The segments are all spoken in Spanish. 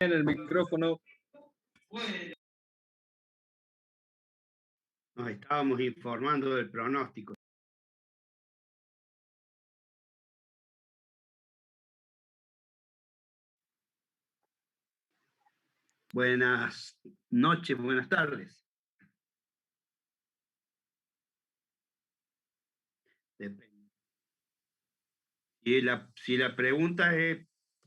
en el micrófono. Nos estábamos informando del pronóstico. Buenas noches, buenas tardes. Depende. Si la pregunta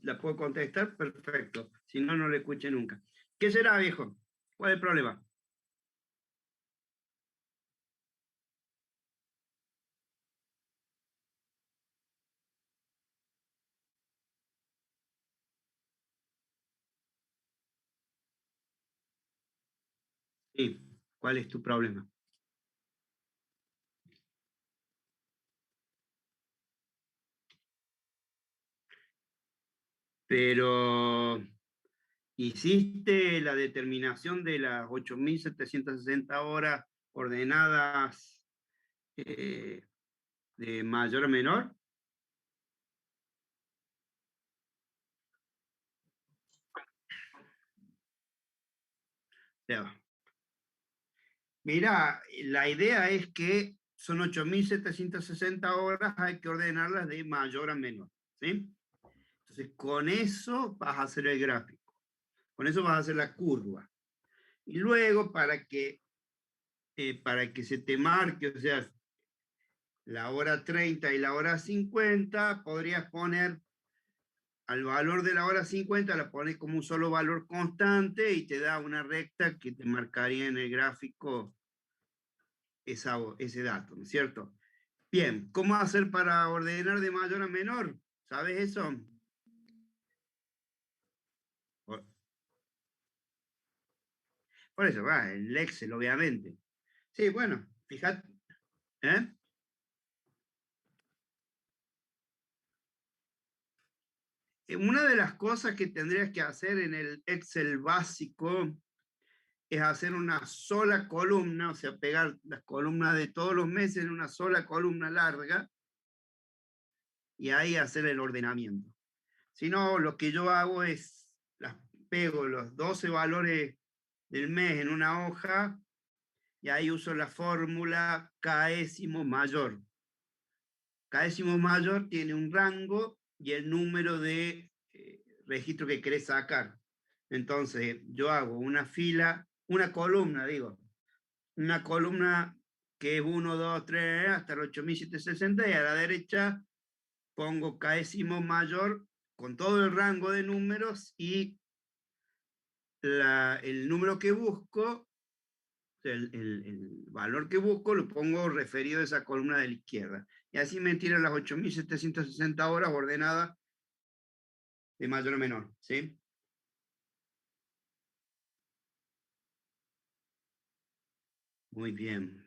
la puedo contestar, perfecto. Si no, no le escuché nunca. ¿Qué será, viejo? ¿Cuál es el problema? Sí, ¿cuál es tu problema? Pero hiciste la determinación de las 8.760 horas ordenadas de mayor a menor. Ya. Mira, la idea es que son 8.760 horas, hay que ordenarlas de mayor a menor, ¿sí? Entonces, con eso vas a hacer el gráfico, con eso vas a hacer la curva. Y luego, para que se te marque, o sea, la hora 30 y la hora 50, podrías poner al valor de la hora 50, la pones como un solo valor constante y te da una recta que te marcaría en el gráfico ese dato, ¿no es cierto? Bien, ¿cómo hacer para ordenar de mayor a menor? ¿Sabes eso? Por, por eso va, el Excel, obviamente. Sí, bueno, fíjate. ¿Eh? Una de las cosas que tendrías que hacer en el Excel básico es hacer una sola columna, o sea, pegar las columnas de todos los meses en una sola columna larga y ahí hacer el ordenamiento. Si no, lo que yo hago es, las pego los 12 valores del mes en una hoja y ahí uso la fórmula Késimo mayor. Késimo mayor tiene un rango y el número de registro que querés sacar. Entonces, yo hago una fila, una columna, digo, una columna que es 1, 2, 3, hasta el 8.760 y a la derecha pongo Késimo mayor con todo el rango de números y el número que busco, el valor que busco, lo pongo referido a esa columna de la izquierda. Y así me tiran las 8.760 horas ordenadas de mayor a menor, ¿sí? Muy bien.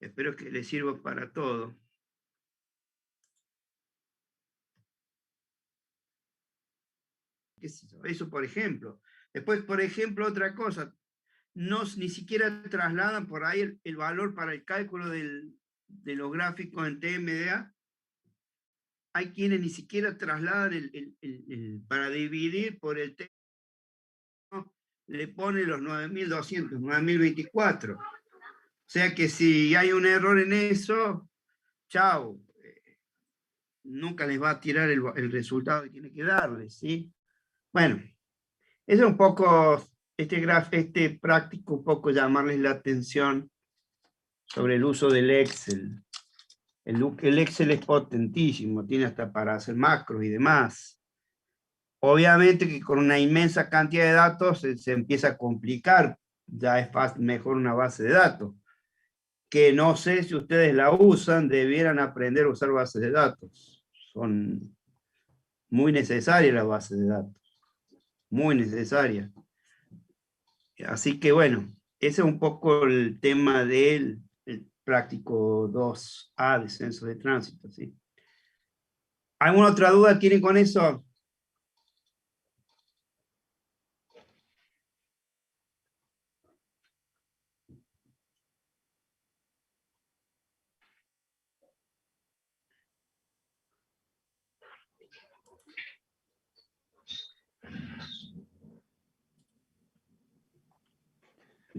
Espero que les sirva para todo. ¿Qué es eso? Eso, por ejemplo. Después, por ejemplo, otra cosa. No, ni siquiera trasladan por ahí el valor para el cálculo de los gráficos en TMDA. Hay quienes ni siquiera trasladan para dividir por el T, le pone los 9.200, 9.024. O sea que si hay un error en eso, chao, nunca les va a tirar el resultado que tiene que darles, ¿sí? Bueno, eso es un poco, este práctico, un poco llamarles la atención sobre el uso del Excel. El Excel es potentísimo, tiene hasta para hacer macros y demás. Obviamente que con una inmensa cantidad de datos se empieza a complicar, ya es mejor una base de datos, que no sé si ustedes la usan, debieran aprender a usar bases de datos. Son muy necesarias las bases de datos, muy necesarias. Así que bueno, ese es un poco el tema del práctico 2A de censo de tránsito, ¿sí? ¿Alguna otra duda tienen con eso?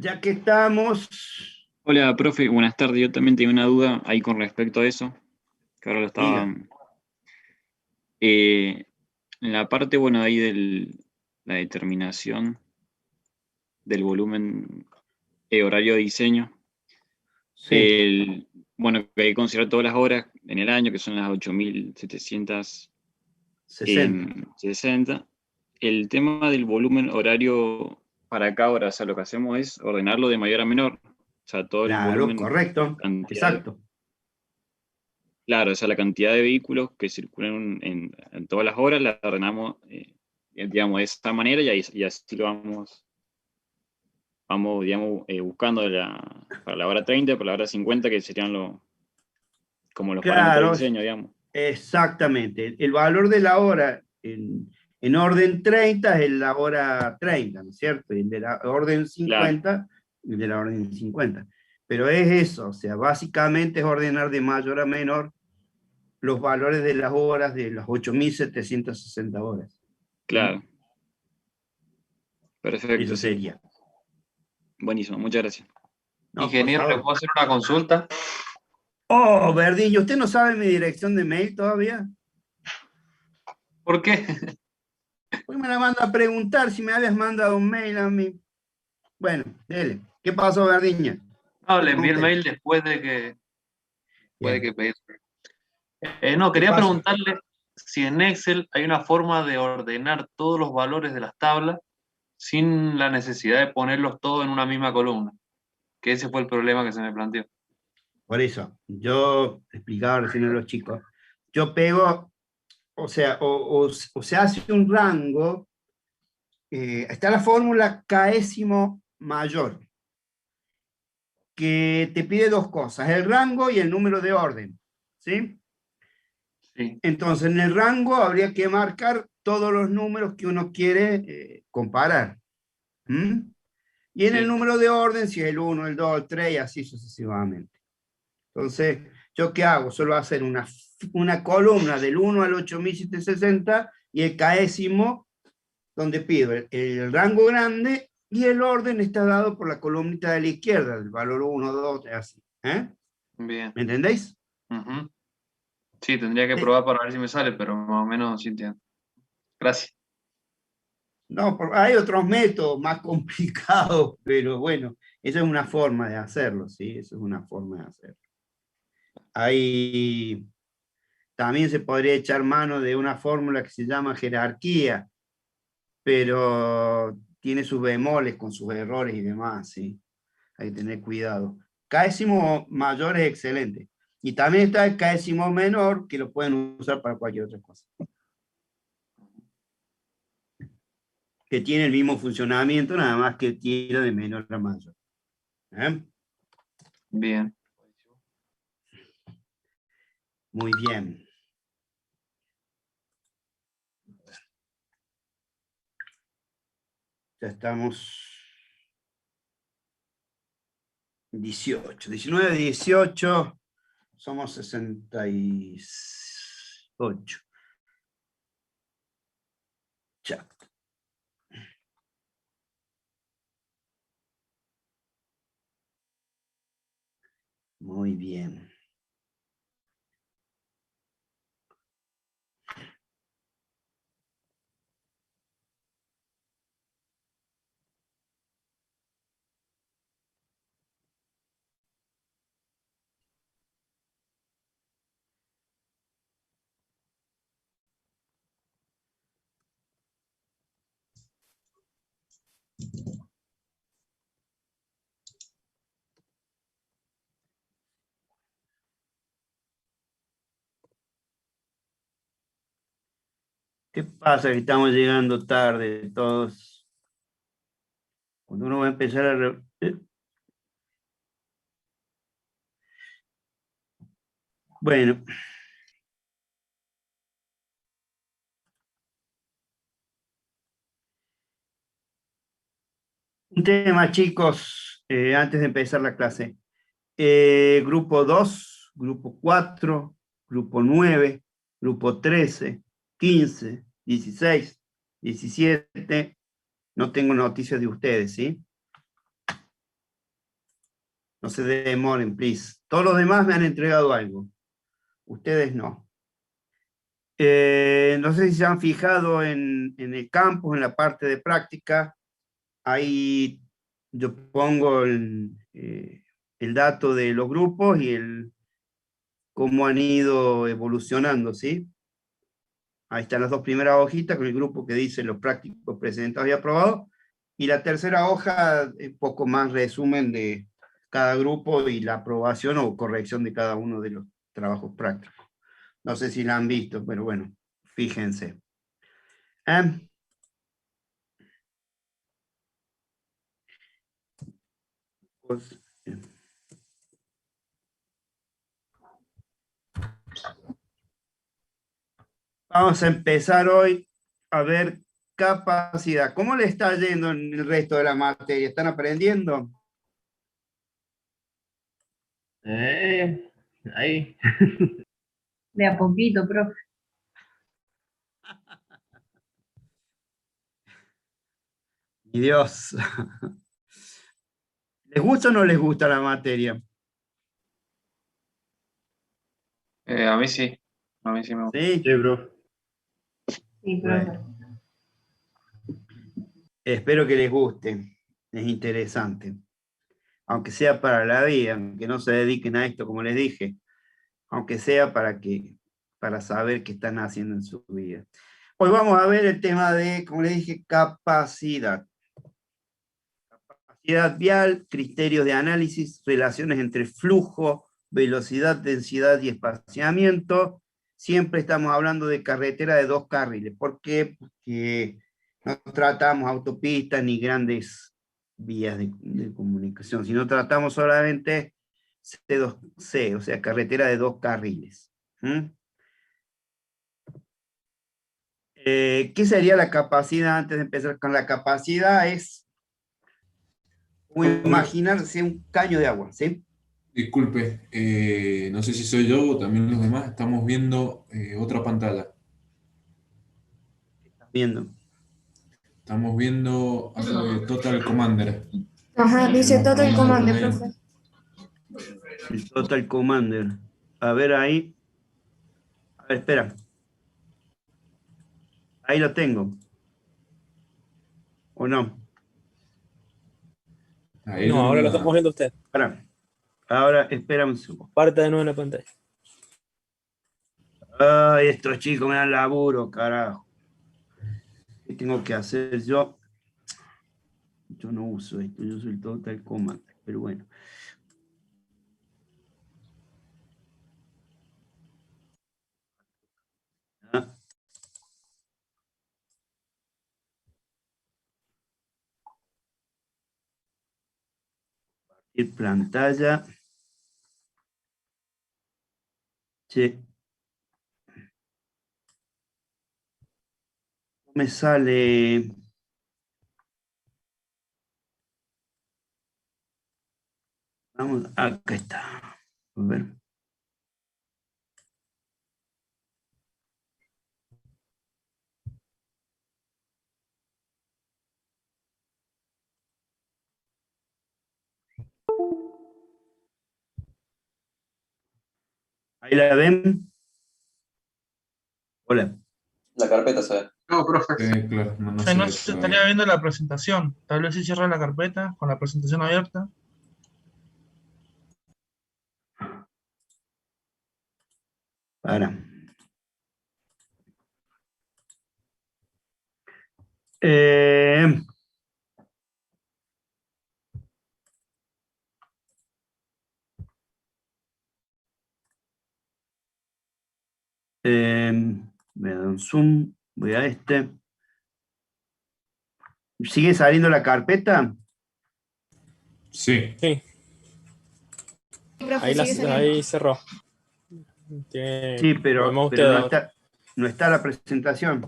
Ya que estamos, Hola, profe, buenas tardes. Yo también tenía una duda ahí con respecto a eso, que ahora lo estaba... diga. En la parte, bueno, ahí de la determinación del volumen horario de diseño, Sí, el, bueno, que hay que considerar todas las horas en el año, que son las 60. 8.760. El tema del volumen horario para cada hora, o sea, lo que hacemos es ordenarlo de mayor a menor, o sea, todo el Claro, volumen, correcto. cantidad de... Exacto. Claro, o sea, la cantidad de vehículos que circulan en todas las horas la ordenamos, digamos, de esta manera y así lo vamos digamos, buscando para la hora 30, para la hora 50, que serían como los parámetros de Claro, diseño, digamos. exactamente. El valor de la hora en orden 30 es la hora 30, ¿no es cierto? Y el de la orden Claro, 50, el de la orden 50. Pero es eso, o sea, básicamente es ordenar de mayor a menor los valores de las horas de las 8.760 horas. ¿Mm? claro. Perfecto, Eso sí. sería. Buenísimo, muchas gracias. No, por Ingeniero, ¿le favor. puedo hacer una consulta? Oh, Verdillo, ¿usted no sabe mi dirección de mail todavía? ¿Por qué? ¿Por qué me la manda a preguntar si me habías mandado un mail a mí? Bueno, dele. ¿Qué pasó, Verdiña? No, le Con envié el usted. mail después de que Bien. pedí. No, ¿Qué quería pasó? preguntarle si en Excel hay una forma de ordenar todos los valores de las tablas sin la necesidad de ponerlos todos en una misma columna, que ese fue el problema que se me planteó. Por eso, yo explicaba recién a los chicos, yo pego, o sea, o se hace un rango, está la fórmula késimo mayor, que te pide dos cosas, el rango y el número de orden, ¿sí? Sí, Entonces, en el rango habría que marcar todos los números que uno quiere comparar. ¿Mm? Y en el sí, número de orden, si es el 1, el 2, el 3, y así sucesivamente. Entonces, ¿yo qué hago? Solo hacer una columna del 1 al 8760 y el késimo, donde pido el rango grande y el orden está dado por la columnita de la izquierda, el valor 1, 2, así. ¿Eh? bien. ¿Me entendéis? Ujú. Sí, tendría que Eh, probar para ver si me sale, pero más o menos sí entiendo. Gracias. No, hay otros métodos más complicados, pero bueno, esa es una forma de hacerlo, ¿sí? Eso es una forma de hacerlo. Hay, también se podría echar mano de una fórmula que se llama jerarquía, pero tiene sus bemoles con sus errores y demás, ¿sí? Hay que tener cuidado. Késimo mayor es excelente. Y también está el késimo menor, que lo pueden usar para cualquier otra cosa. Que tiene el mismo funcionamiento, nada más que tira de menor a mayor. ¿Eh? Bien. Muy bien. Ya estamos 18, 19, 18, somos 68. Ya. Muy bien. ¿Qué pasa? Que estamos llegando tarde todos. Cuando uno va a empezar a... Bueno, un tema, chicos, antes de empezar la clase. Grupo 2, grupo 4, grupo 9, grupo 13, 15, 16, 17. No tengo noticias de ustedes, ¿sí? No se demoren, please. Todos los demás me han entregado algo. Ustedes no. No sé si se han fijado en el campus, en la parte de práctica. Ahí yo pongo el dato de los grupos y cómo han ido evolucionando, ¿sí? Ahí están las dos primeras hojitas con el grupo que dice los prácticos presentados y aprobados. Y la tercera hoja, un poco más resumen de cada grupo y la aprobación o corrección de cada uno de los trabajos prácticos. No sé si la han visto, pero bueno, fíjense. Pues, vamos a empezar hoy a ver capacidad. ¿Cómo le está yendo en el resto de la materia? ¿Están aprendiendo? Ahí. De a poquito, profe. Mi Dios. ¿Les gusta o no les gusta la materia? A mí sí. A mí sí me gusta. Sí, Sí, bro. Sí, profe. bueno. Espero que les guste. Es interesante. Aunque sea para la vida, aunque no se dediquen a esto, como les dije. Aunque sea para saber qué están haciendo en su vida. Hoy vamos a ver el tema de, como les dije, capacidad. Capacidad vial, criterios de análisis, relaciones entre flujo, velocidad, densidad y espaciamiento. Siempre estamos hablando de carretera de 2 carriles. ¿Por qué? Porque no tratamos autopistas ni grandes vías de comunicación, sino tratamos solamente C2C, o sea, carretera de 2 carriles. ¿Qué sería la capacidad? Antes de empezar con la capacidad, es como imaginarse un caño de agua, ¿sí? Disculpe, no sé si soy yo o también los demás, estamos viendo otra pantalla. ¿Estás viendo? Estamos viendo algo de Total Commander. Ajá, dice Total Commander, Ahí. profe. El Total Commander. A ver ahí. A ver, espera. Ahí lo tengo. ¿O no? Ahí No, ahora lo estamos viendo usted. Ahora, espera un segundo. Parte de nuevo en la pantalla. Ay, estos chicos me dan laburo, carajo. ¿Qué tengo que hacer yo? Yo no uso esto, yo uso el Total Commander, pero bueno. Compartir pantalla. Sí. No me sale. Vamos, acá está. A ver. ¿Ahí la ven? Hola. La carpeta se ve. No, profe. Claro, no, no No sé se todavía. estaría viendo la presentación. Tal vez si cierra la carpeta con la presentación abierta. Para. Me da un zoom. Voy a este. ¿Sigue saliendo la carpeta? Sí. Sí, Profe, ahí, sigue saliendo. ahí cerró. Sí, pero usted no ahora. no está la presentación.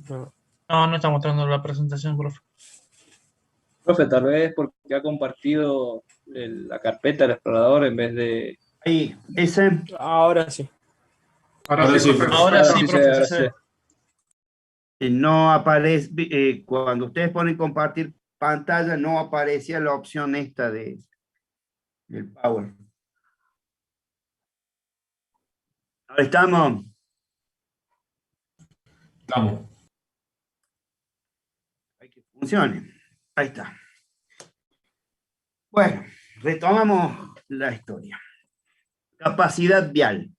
No. No, no está mostrando la presentación, profe. Profe, tal vez porque ha compartido la carpeta del explorador en vez de... Ahí, ese. Ahora sí. Ahora sí, profe. Ahora sí, se profe, ve, sí ahora se sí. ve. No aparece, cuando ustedes ponen compartir pantalla, no aparecía la opción esta de del Power. Ahora estamos. Estamos. Hay que funcione. Ahí está. Bueno, retomamos la historia. Capacidad vial.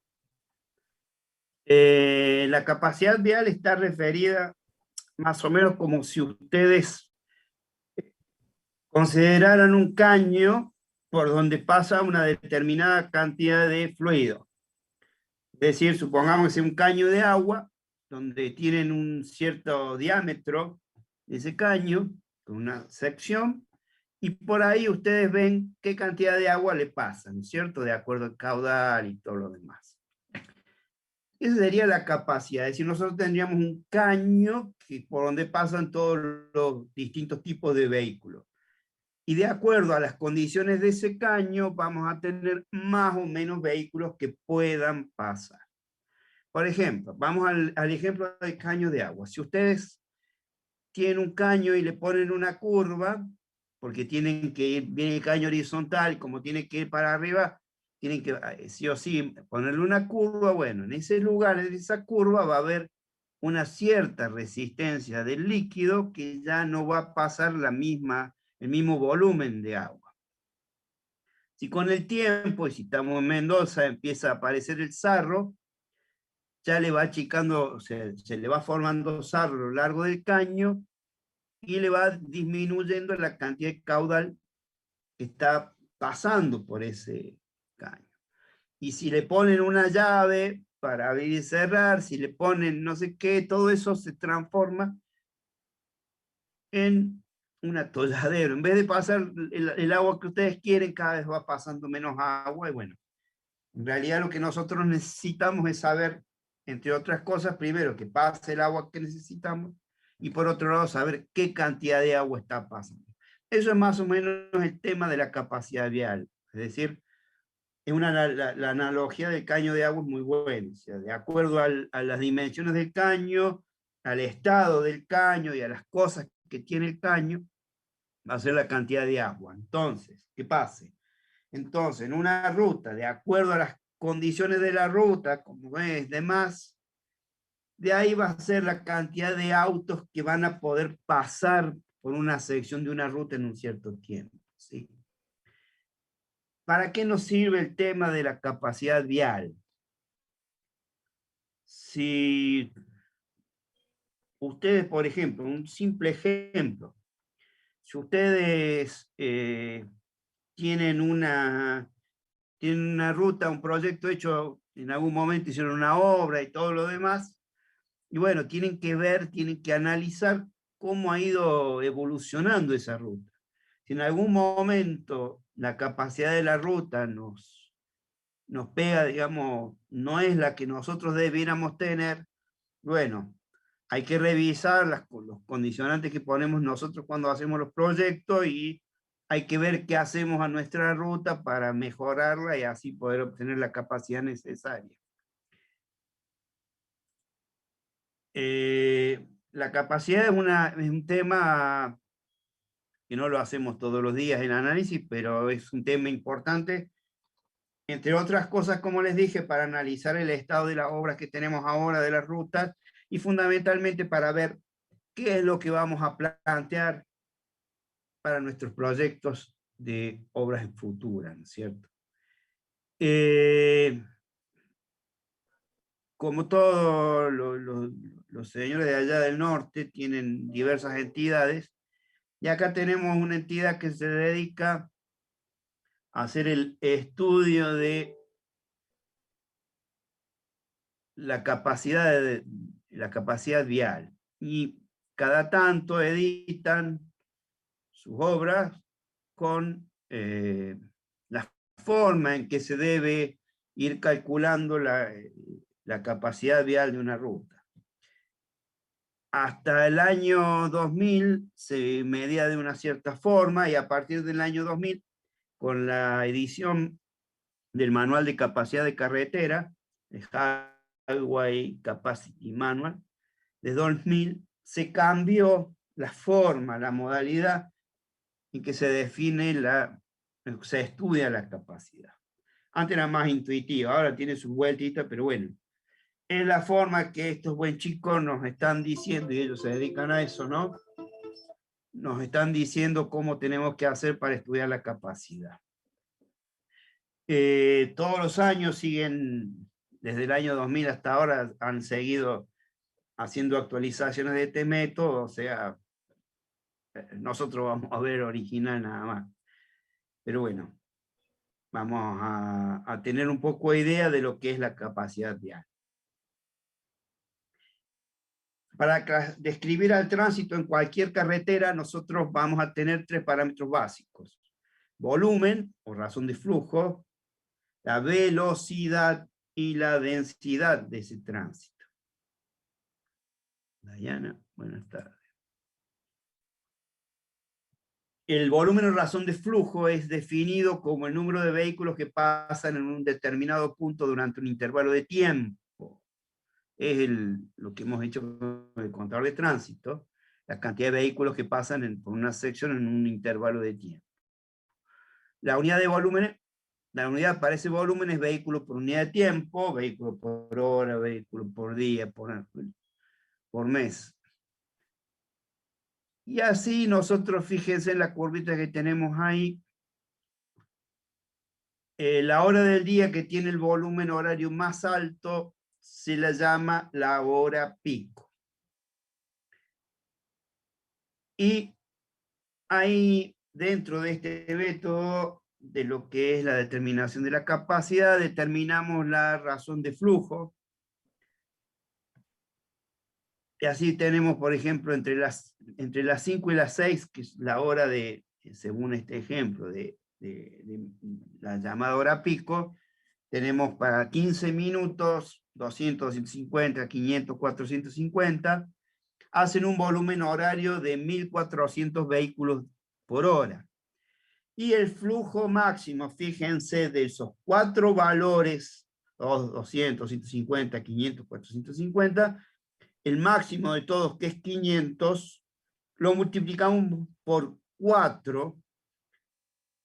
La capacidad vial está referida más o menos como si ustedes consideraran un caño por donde pasa una determinada cantidad de fluido. Es decir, supongamos que sea un caño de agua, donde tienen un cierto diámetro de ese caño, con una sección, y por ahí ustedes ven qué cantidad de agua le pasa, ¿no es cierto? De acuerdo al caudal y todo lo demás. Esa sería la capacidad, es decir, nosotros tendríamos un caño por donde pasan todos los distintos tipos de vehículos. Y de acuerdo a las condiciones de ese caño, vamos a tener más o menos vehículos que puedan pasar. Por ejemplo, vamos al ejemplo del caño de agua. Si ustedes tienen un caño y le ponen una curva, porque tienen que ir, viene el caño horizontal, y como tiene que ir para arriba, tienen que sí o sí ponerle una curva. Bueno, en ese lugar, en esa curva, va a haber una cierta resistencia del líquido que ya no va a pasar el mismo volumen de agua. Si con el tiempo, y si estamos en Mendoza, empieza a aparecer el sarro, ya le va achicando, se le va formando sarro a lo largo del caño y le va disminuyendo la cantidad de caudal que está pasando por ese caño. Y si le ponen una llave para abrir y cerrar, si le ponen no sé qué, todo eso se transforma en un atolladero. En vez de pasar el agua que ustedes quieren, cada vez va pasando menos agua. Y bueno, en realidad lo que nosotros necesitamos es saber, entre otras cosas, primero que pase el agua que necesitamos, y por otro lado saber qué cantidad de agua está pasando. Eso es más o menos el tema de la capacidad vial. Es decir, la analogía del caño de agua es muy buena. O sea, de acuerdo a las dimensiones del caño, al estado del caño y a las cosas que tiene el caño, va a ser la cantidad de agua. Entonces, ¿qué pase? Entonces, en una ruta, de acuerdo a las condiciones de la ruta, como es demás, de ahí va a ser la cantidad de autos que van a poder pasar por una sección de una ruta en un cierto tiempo, ¿sí? ¿Para qué nos sirve el tema de la capacidad vial? Si ustedes, por ejemplo, un simple ejemplo, si ustedes tienen una ruta, un proyecto hecho, en algún momento hicieron una obra y todo lo demás, y bueno, tienen que ver, tienen que analizar cómo ha ido evolucionando esa ruta. Si en algún momento la capacidad de la ruta nos pega, digamos, no es la que nosotros debiéramos tener, bueno, hay que revisar los condicionantes que ponemos nosotros cuando hacemos los proyectos y hay que ver qué hacemos a nuestra ruta para mejorarla y así poder obtener la capacidad necesaria. La capacidad es un tema que no lo hacemos todos los días en análisis, pero es un tema importante, entre otras cosas, como les dije, para analizar el estado de las obras que tenemos ahora, de las rutas, y fundamentalmente para ver qué es lo que vamos a plantear para nuestros proyectos de obras futuras, ¿no es cierto? Como todos los señores de allá del norte tienen diversas entidades, y acá tenemos una entidad que se dedica a hacer el estudio de la capacidad vial. Y cada tanto editan sus obras con la forma en que se debe ir calculando la capacidad vial de una ruta. Hasta el año 2000 se medía de una cierta forma y a partir del año 2000, con la edición del Manual de Capacidad de Carretera, el Highway Capacity Manual, de 2000, se cambió la forma, la modalidad en que se define la se estudia la capacidad. Antes era más intuitiva, ahora tiene sus vueltitas, pero bueno, es la forma que estos buen chicos nos están diciendo, y ellos se dedican a eso, ¿no? Nos están diciendo cómo tenemos que hacer para estudiar la capacidad. Todos los años siguen, desde el año 2000 hasta ahora, han seguido haciendo actualizaciones de este método, o sea, nosotros vamos a ver original nada más. Pero bueno, vamos a tener un poco de idea de lo que es la capacidad vial. Para describir al tránsito en cualquier carretera, nosotros vamos a tener 3 parámetros básicos. Volumen, o razón de flujo, la velocidad y la densidad de ese tránsito. Diana, buenas tardes. El volumen o razón de flujo es definido como el número de vehículos que pasan en un determinado punto durante un intervalo de tiempo. Es lo que hemos hecho con el contador de tránsito, la cantidad de vehículos que pasan por una sección en un intervalo de tiempo. La unidad de volumen, la unidad para ese volumen es vehículo por unidad de tiempo, vehículo por hora, vehículo por día, por mes. Y así nosotros, fíjense en la curvita que tenemos ahí, la hora del día que tiene el volumen horario más alto se la llama la hora pico. Y ahí, dentro de este método, de lo que es la determinación de la capacidad, determinamos la razón de flujo. Y así tenemos, por ejemplo, entre las 5 y las 6, que es la hora de, según este ejemplo, de la llamada hora pico, tenemos para 15 minutos, 200, 250, 500, 450, hacen un volumen horario de 1400 vehículos por hora. Y el flujo máximo, fíjense, de esos 4 valores, 200, 150, 500, 450, el máximo de todos, que es 500, lo multiplicamos por 4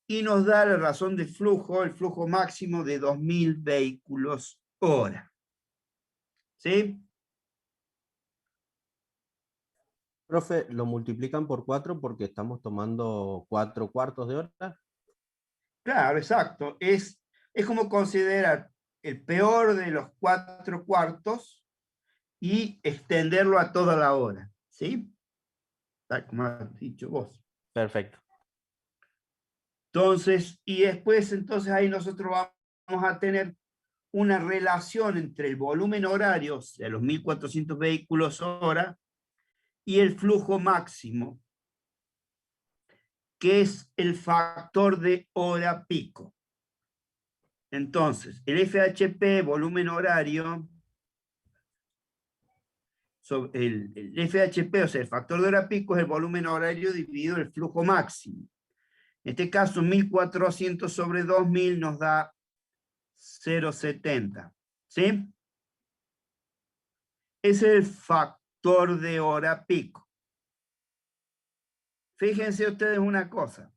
y nos da la razón de flujo, el flujo máximo de 2000 vehículos hora. ¿Sí? Profe, lo multiplican por 4 porque estamos tomando 4 cuartos de hora. Claro, exacto. Es como considerar el peor de los 4 cuartos y extenderlo a toda la hora, ¿sí? Tal como has dicho vos. Perfecto. Entonces, y después, entonces ahí nosotros vamos a tener una relación entre el volumen horario, o sea, los 1400 vehículos hora, y el flujo máximo, que es el factor de hora pico. Entonces, el FHP, volumen horario, el FHP, o sea, el factor de hora pico, es el volumen horario dividido el flujo máximo. En este caso, 1400 sobre 2000 nos da 0,70. ¿Sí? Es el factor de hora pico. Fíjense ustedes una cosa.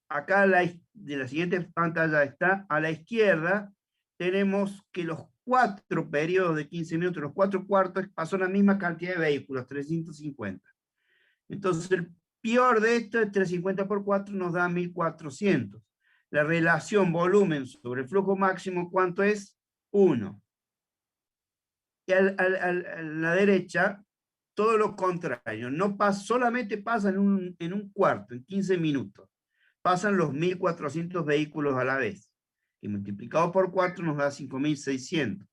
Acá de la siguiente pantalla está, a la izquierda, tenemos que los 4 periodos de 15 minutos, los 4 cuartos, pasó la misma cantidad de vehículos, 350. Entonces, el peor de esto es 350 por 4, nos da 1400. La relación volumen sobre el flujo máximo, ¿cuánto es? 1. Y a la derecha, todo lo contrario. No solamente pasa en un cuarto, en 15 minutos. Pasan los 1400 vehículos a la vez. Y multiplicado por 4 nos da 5600.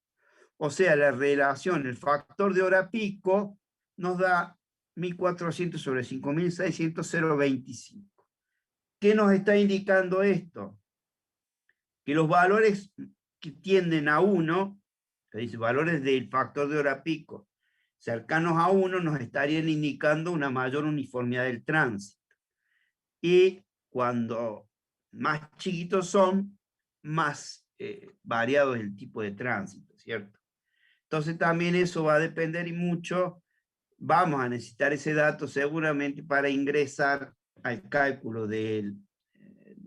O sea, la relación, el factor de hora pico, nos da 1400 sobre 5600, 0,25. ¿Qué nos está indicando esto? Que los valores que tienden a 1, que dice valores del factor de hora pico, cercanos a 1, nos estarían indicando una mayor uniformidad del tránsito. Y cuando más chiquitos son, más variado es el tipo de tránsito, ¿cierto? Entonces también eso va a depender y mucho, vamos a necesitar ese dato seguramente para ingresar al cálculo del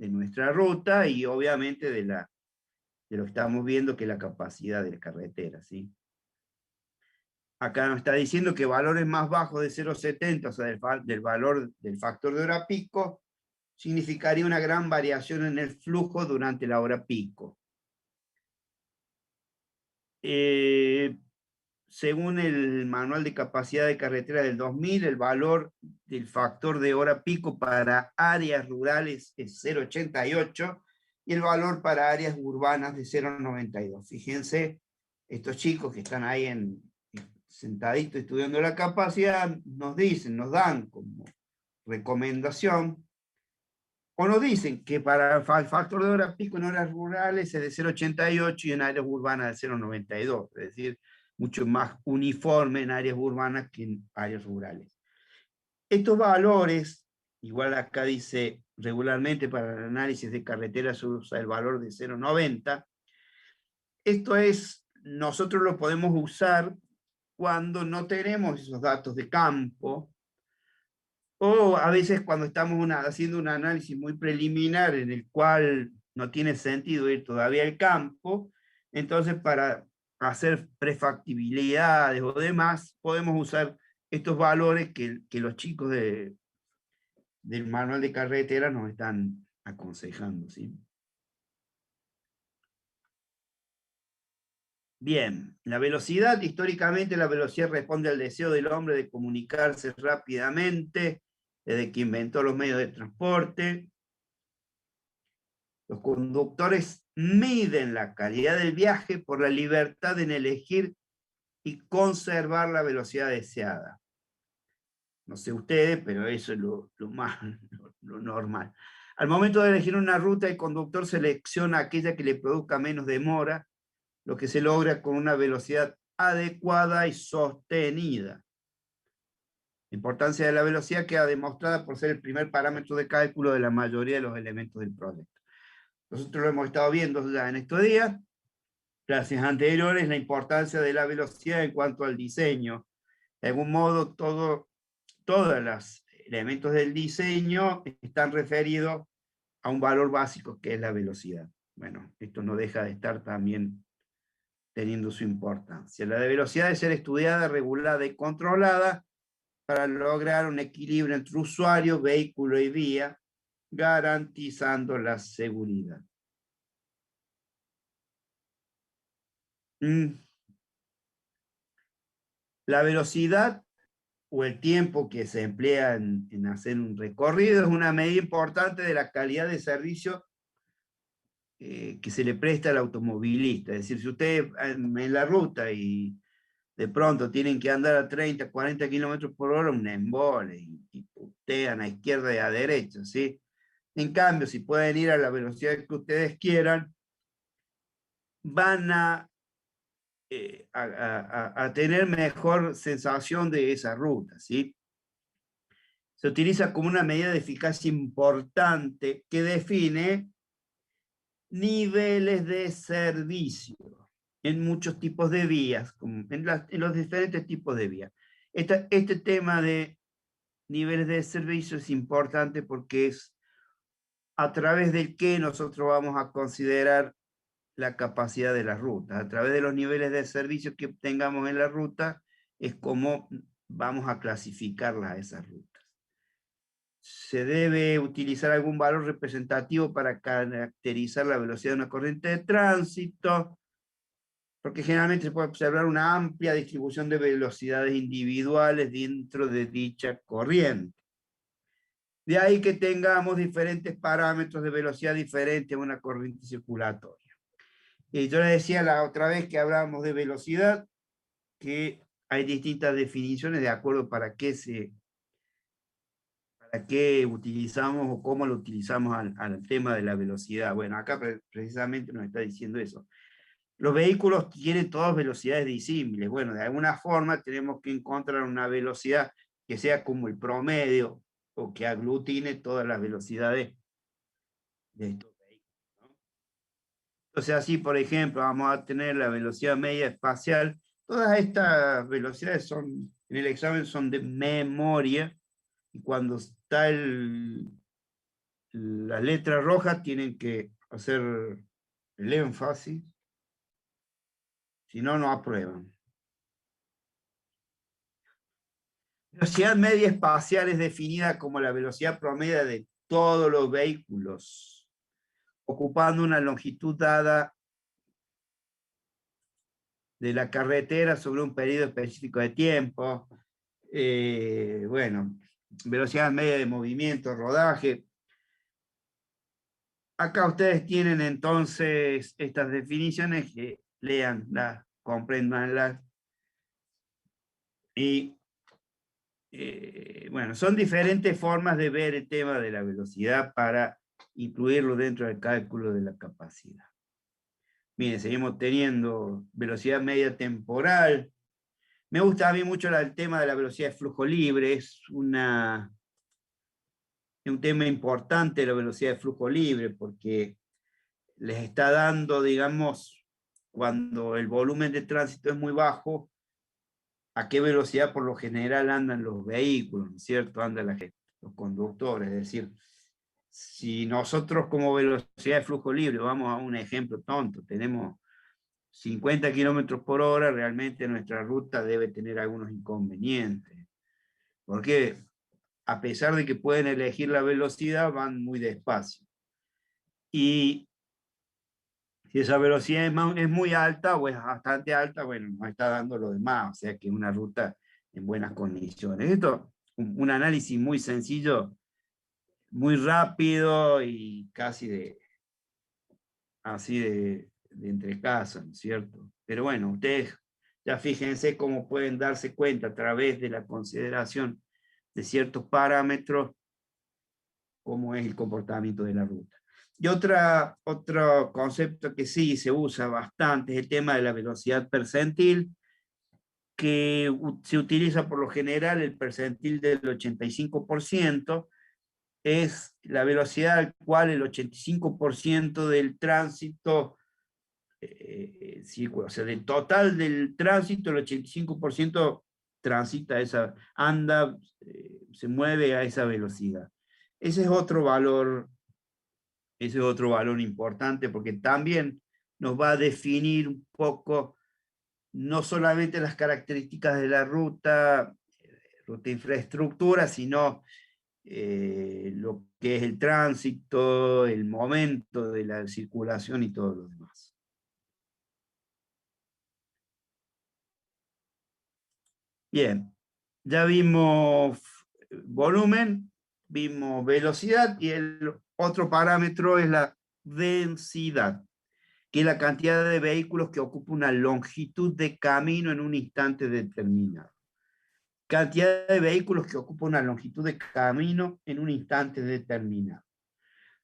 de nuestra ruta y obviamente de lo que estamos viendo, que es la capacidad de la carretera, ¿sí? Acá nos está diciendo que valores más bajos de 0,70, o sea, del valor del factor de hora pico, significaría una gran variación en el flujo durante la hora pico. Según el manual de capacidad de carretera del 2000, el valor del factor de hora pico para áreas rurales es 0,88 y el valor para áreas urbanas de 0,92. Fíjense, estos chicos que están ahí sentaditos estudiando la capacidad, nos dicen, nos dan como recomendación, o nos dicen que para el factor de hora pico en áreas rurales es de 0,88 y en áreas urbanas de 0,92, es decir, mucho más uniforme en áreas urbanas que en áreas rurales. Estos valores, igual acá dice regularmente para el análisis de carreteras se usa el valor de 0,90. Esto es, nosotros lo podemos usar cuando no tenemos esos datos de campo, o a veces cuando estamos haciendo un análisis muy preliminar en el cual no tiene sentido ir todavía al campo, entonces para hacer prefactibilidades o demás, podemos usar estos valores que los chicos del manual de carretera nos están aconsejando, ¿sí? Bien, la velocidad, históricamente la velocidad responde al deseo del hombre de comunicarse rápidamente, desde que inventó los medios de transporte. Los conductores miden la calidad del viaje por la libertad en elegir y conservar la velocidad deseada. No sé ustedes, pero eso es lo normal. Al momento de elegir una ruta, el conductor selecciona aquella que le produzca menos demora, lo que se logra con una velocidad adecuada y sostenida. La importancia de la velocidad queda demostrada por ser el primer parámetro de cálculo de la mayoría de los elementos del proyecto. Nosotros lo hemos estado viendo ya en estos días, clases anteriores, la importancia de la velocidad en cuanto al diseño. De algún modo, todos los elementos del diseño están referidos a un valor básico que es la velocidad. Bueno, esto no deja de estar también teniendo su importancia. La velocidad debe ser estudiada, regulada y controlada para lograr un equilibrio entre usuario, vehículo y vía, garantizando la seguridad. La velocidad o el tiempo que se emplea en hacer un recorrido es una medida importante de la calidad de servicio que se le presta al automovilista. Es decir, si usted en la ruta y de pronto tienen que andar a 30, 40 kilómetros por hora, un embole, y putean a izquierda y a derecha, ¿sí? En cambio, si pueden ir a la velocidad que ustedes quieran, van a tener mejor sensación de esa ruta, ¿sí? Se utiliza como una medida de eficacia importante que define niveles de servicio en muchos tipos de vías, como en los diferentes tipos de vías. Este tema de niveles de servicio es importante porque es a través del que nosotros vamos a considerar la capacidad de las rutas. A través de los niveles de servicio que tengamos en la ruta es como vamos a clasificarlas a esas rutas. Se debe utilizar algún valor representativo para caracterizar la velocidad de una corriente de tránsito, porque generalmente se puede observar una amplia distribución de velocidades individuales dentro de dicha corriente. De ahí que tengamos diferentes parámetros de velocidad diferentes en una corriente circulatoria. Y yo les decía la otra vez que hablábamos de velocidad, que hay distintas definiciones de acuerdo para qué utilizamos o cómo lo utilizamos al tema de la velocidad. Bueno, acá precisamente nos está diciendo eso. Los vehículos tienen todas velocidades disímiles. Bueno, de alguna forma tenemos que encontrar una velocidad que sea como el promedio o que aglutine todas las velocidades de estos vehículos, ¿no? Entonces así, por ejemplo, vamos a tener la velocidad media espacial. Todas estas velocidades en el examen son de memoria, y cuando está las letras rojas tienen que hacer el énfasis, si no, no aprueban. Velocidad media espacial es definida como la velocidad promedio de todos los vehículos, ocupando una longitud dada de la carretera sobre un periodo específico de tiempo. Bueno, velocidad media de movimiento, rodaje. Acá ustedes tienen entonces estas definiciones, que leanlas, compréndanlas. Y bueno, son diferentes formas de ver el tema de la velocidad para incluirlo dentro del cálculo de la capacidad. Miren, seguimos teniendo velocidad media temporal. Me gusta a mí mucho el tema de la velocidad de flujo libre, es un tema importante la velocidad de flujo libre, porque les está dando, digamos, cuando el volumen de tránsito es muy bajo, a qué velocidad por lo general andan los vehículos, ¿no es cierto? Andan los conductores, es decir, si nosotros como velocidad de flujo libre, vamos a un ejemplo tonto, tenemos 50 kilómetros por hora, realmente nuestra ruta debe tener algunos inconvenientes. Porque a pesar de que pueden elegir la velocidad, van muy despacio. Y si esa velocidad es muy alta o es bastante alta, bueno, nos está dando lo demás, o sea que es una ruta en buenas condiciones. Esto, un análisis muy sencillo, muy rápido y casi así de entre casas, ¿no es cierto? Pero bueno, ustedes ya fíjense cómo pueden darse cuenta a través de la consideración de ciertos parámetros cómo es el comportamiento de la ruta. Y otro concepto que sí se usa bastante es el tema de la velocidad percentil, que se utiliza por lo general el percentil del 85%, es la velocidad al cual el 85% del tránsito circula. O sea, del total del tránsito, el 85% transita anda, se mueve a esa velocidad. Ese es otro valor importante, porque también nos va a definir un poco no solamente las características de la ruta infraestructura, sino lo que es el tránsito, el momento de la circulación y todo lo demás. Bien, ya vimos volumen, vimos velocidad y el otro parámetro es la densidad, que es la cantidad de vehículos que ocupa una longitud de camino en un instante determinado. Cantidad de vehículos que ocupa una longitud de camino en un instante determinado.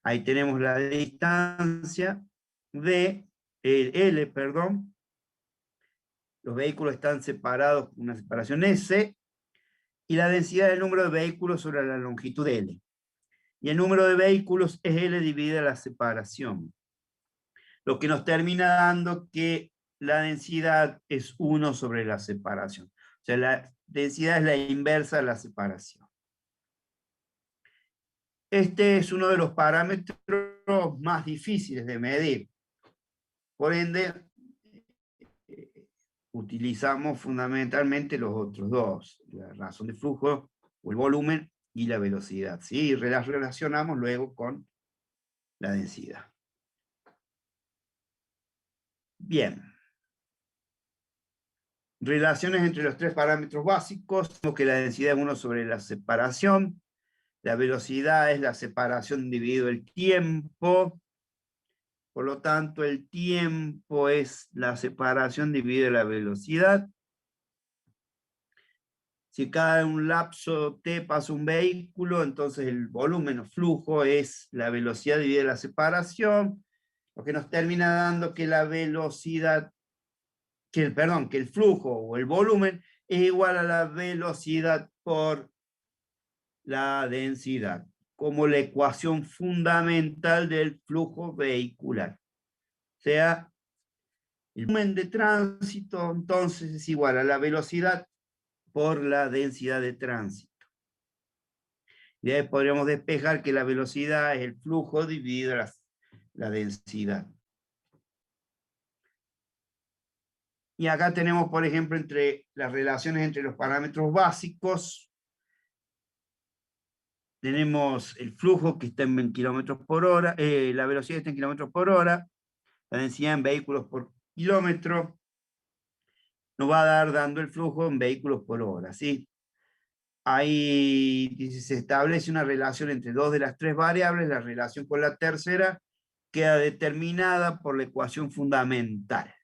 Ahí tenemos la distancia de L, perdón. Los vehículos están separados con una separación S, y la densidad del número de vehículos sobre la longitud de L. Y el número de vehículos es L dividida la separación. Lo que nos termina dando que la densidad es 1 sobre la separación. O sea, la densidad es la inversa de la separación. Este es uno de los parámetros más difíciles de medir. Por ende, utilizamos fundamentalmente los otros dos, la razón de flujo o el volumen y la velocidad, ¿sí? Y las relacionamos luego con la densidad. Bien. Relaciones entre los tres parámetros básicos. Tenemos que la densidad es 1 sobre la separación. La velocidad es la separación dividido el tiempo. Por lo tanto, el tiempo es la separación dividida la velocidad. Si cada un lapso t pasa un vehículo, entonces el volumen o flujo es la velocidad dividida la separación, lo que nos termina dando que la velocidad, que el flujo o el volumen es igual a la velocidad por la densidad, como la ecuación fundamental del flujo vehicular. O sea, el volumen de tránsito entonces es igual a la velocidad por la densidad de tránsito. Y ahí podríamos despejar que la velocidad es el flujo dividido la densidad. Y acá tenemos, por ejemplo, entre las relaciones entre los parámetros básicos. Tenemos el flujo que está en kilómetros por hora, la velocidad está en kilómetros por hora, la densidad en vehículos por kilómetro, nos va a dar dando el flujo en vehículos por hora, ¿sí? Ahí dice, se establece una relación entre dos de las tres variables, la relación con la tercera queda determinada por la ecuación fundamental.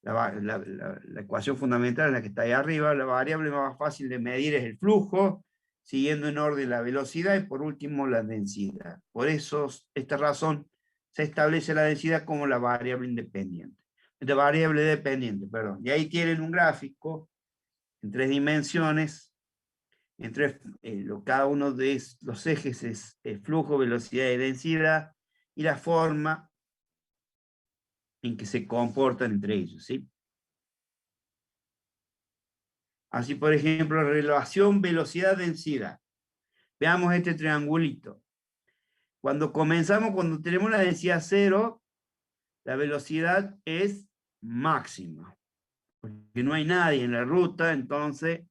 La ecuación fundamental es la que está ahí arriba, la variable más fácil de medir es el flujo, siguiendo en orden la velocidad y por último la densidad. Por eso, esta razón, se establece la densidad como la variable independiente. La variable dependiente, perdón. Y ahí tienen un gráfico en 3 dimensiones, cada uno de los ejes es flujo, velocidad y densidad, y la forma en que se comportan entre ellos, ¿sí? Así, por ejemplo, relación velocidad-densidad. Veamos este triangulito. Cuando comenzamos, cuando tenemos una densidad 0, la velocidad es máxima. Porque no hay nadie en la ruta, entonces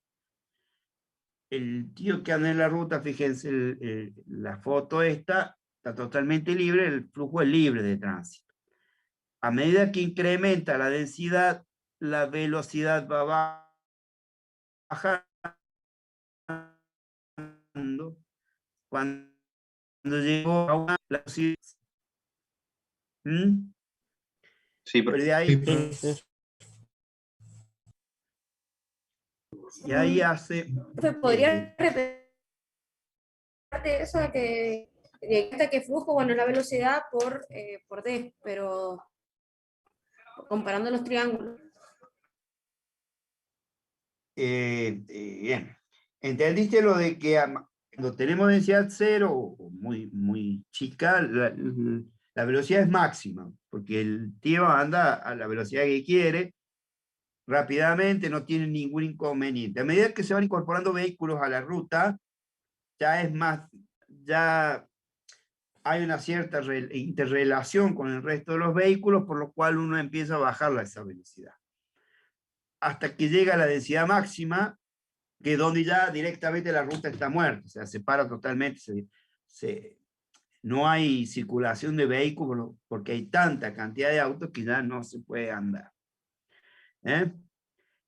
el tío que anda en la ruta, fíjense, la foto esta, está totalmente libre, el flujo es libre de tránsito. A medida que incrementa la densidad, la velocidad va bajando. Cuando llegó a una velocidad... Sí, pero de ahí... Y ahí hace... ¿Podría repetir eso de que flujo, bueno, la velocidad por D, pero comparando los triángulos? Bien. ¿Entendiste lo de que cuando tenemos densidad 0 o muy chica, la velocidad es máxima? Porque el tío anda a la velocidad que quiere, rápidamente, no tiene ningún inconveniente. A medida que se van incorporando vehículos a la ruta, ya hay una cierta interrelación con el resto de los vehículos, por lo cual uno empieza a bajar esa velocidad. Hasta que llega a la densidad máxima, que es donde ya directamente la ruta está muerta, o sea, se para totalmente, no hay circulación de vehículos, porque hay tanta cantidad de autos que ya no se puede andar.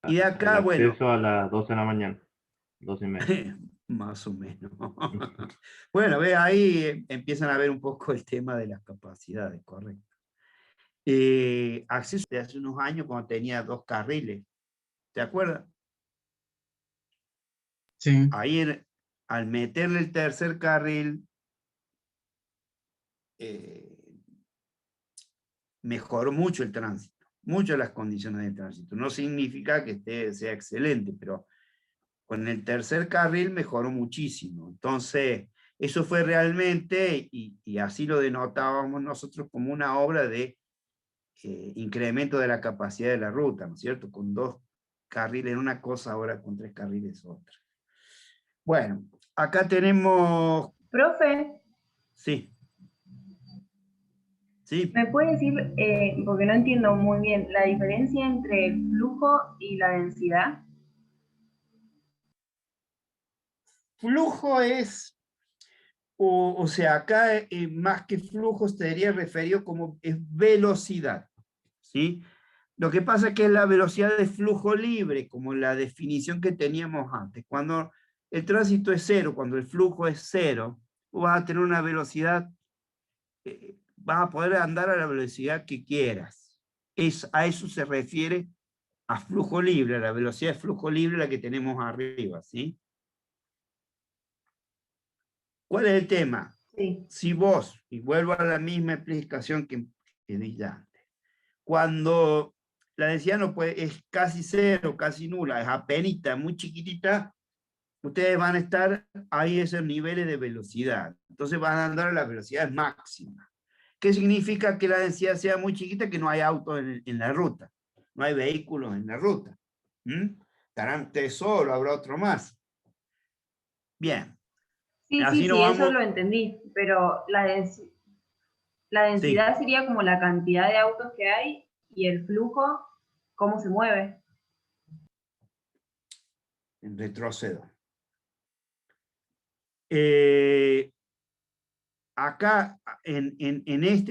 Y de acá, el acceso a las 12 de la mañana, 12:30. Más o menos. Bueno, ve, ahí empiezan a ver un poco el tema de las capacidades, correcto. Acceso de hace unos años cuando tenía 2 carriles, ¿te acuerdas? Sí. Ahí al meterle el tercer carril, mejoró mucho el tránsito, mucho las condiciones de tránsito. No significa que sea excelente, pero con el tercer carril mejoró muchísimo. Entonces, eso fue realmente, y así lo denotábamos nosotros, como una obra de incremento de la capacidad de la ruta, ¿no es cierto? Con 2 carriles una cosa, ahora con 3 carriles otra. Bueno, acá tenemos... Profe, Sí. Sí. ¿me puede decir, porque no entiendo muy bien, la diferencia entre el flujo y la densidad? Flujo es, o sea, acá más que flujo estaría referido como es velocidad, ¿sí? Lo que pasa es que es la velocidad de flujo libre, como la definición que teníamos antes. Cuando el tránsito es 0, cuando el flujo es 0, vas a tener una velocidad, vas a poder andar a la velocidad que quieras. A eso se refiere a flujo libre, a la velocidad de flujo libre, la que tenemos arriba, ¿sí? ¿Cuál es el tema? Sí. Si vos, y vuelvo a la misma explicación que di ya antes, cuando la densidad es casi 0, casi nula, es apenita, muy chiquitita, ustedes van a estar ahí a esos niveles de velocidad. Entonces van a andar a la velocidad máxima. ¿Qué significa que la densidad sea muy chiquita? Que no hay autos en la ruta, no hay vehículos en la ruta. Estarán ustedes solo, habrá otro más. Bien. Sí, Así sí, nos sí, eso vamos. lo entendí, pero la densidad sería como la cantidad de autos que hay y el flujo, cómo se mueve. Retrocedo. Acá,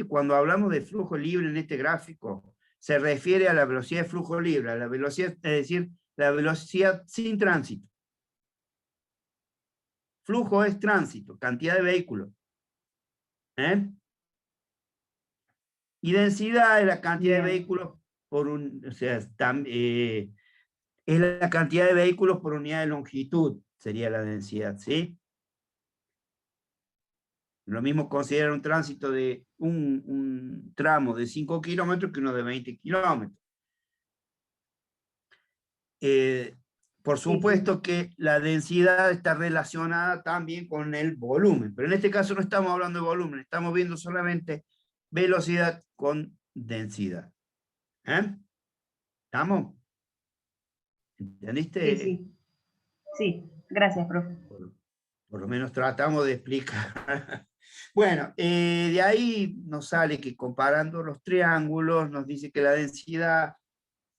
cuando hablamos de flujo libre en este gráfico, se refiere a la velocidad de flujo libre, a la velocidad, es decir, la velocidad sin tránsito. Flujo es tránsito, cantidad de vehículos. Y densidad es la cantidad de vehículos por un, o sea, es la cantidad de vehículos por unidad de longitud, sería la densidad, ¿sí? Lo mismo considerar un tránsito de un tramo de 5 kilómetros que uno de 20 kilómetros. Por supuesto que la densidad está relacionada también con el volumen, pero en este caso no estamos hablando de volumen, estamos viendo solamente velocidad con densidad. ¿Estamos? ¿Entendiste? Sí, sí. Sí, gracias, profe. Por lo menos tratamos de explicar. Bueno, de ahí nos sale que comparando los triángulos nos dice que la densidad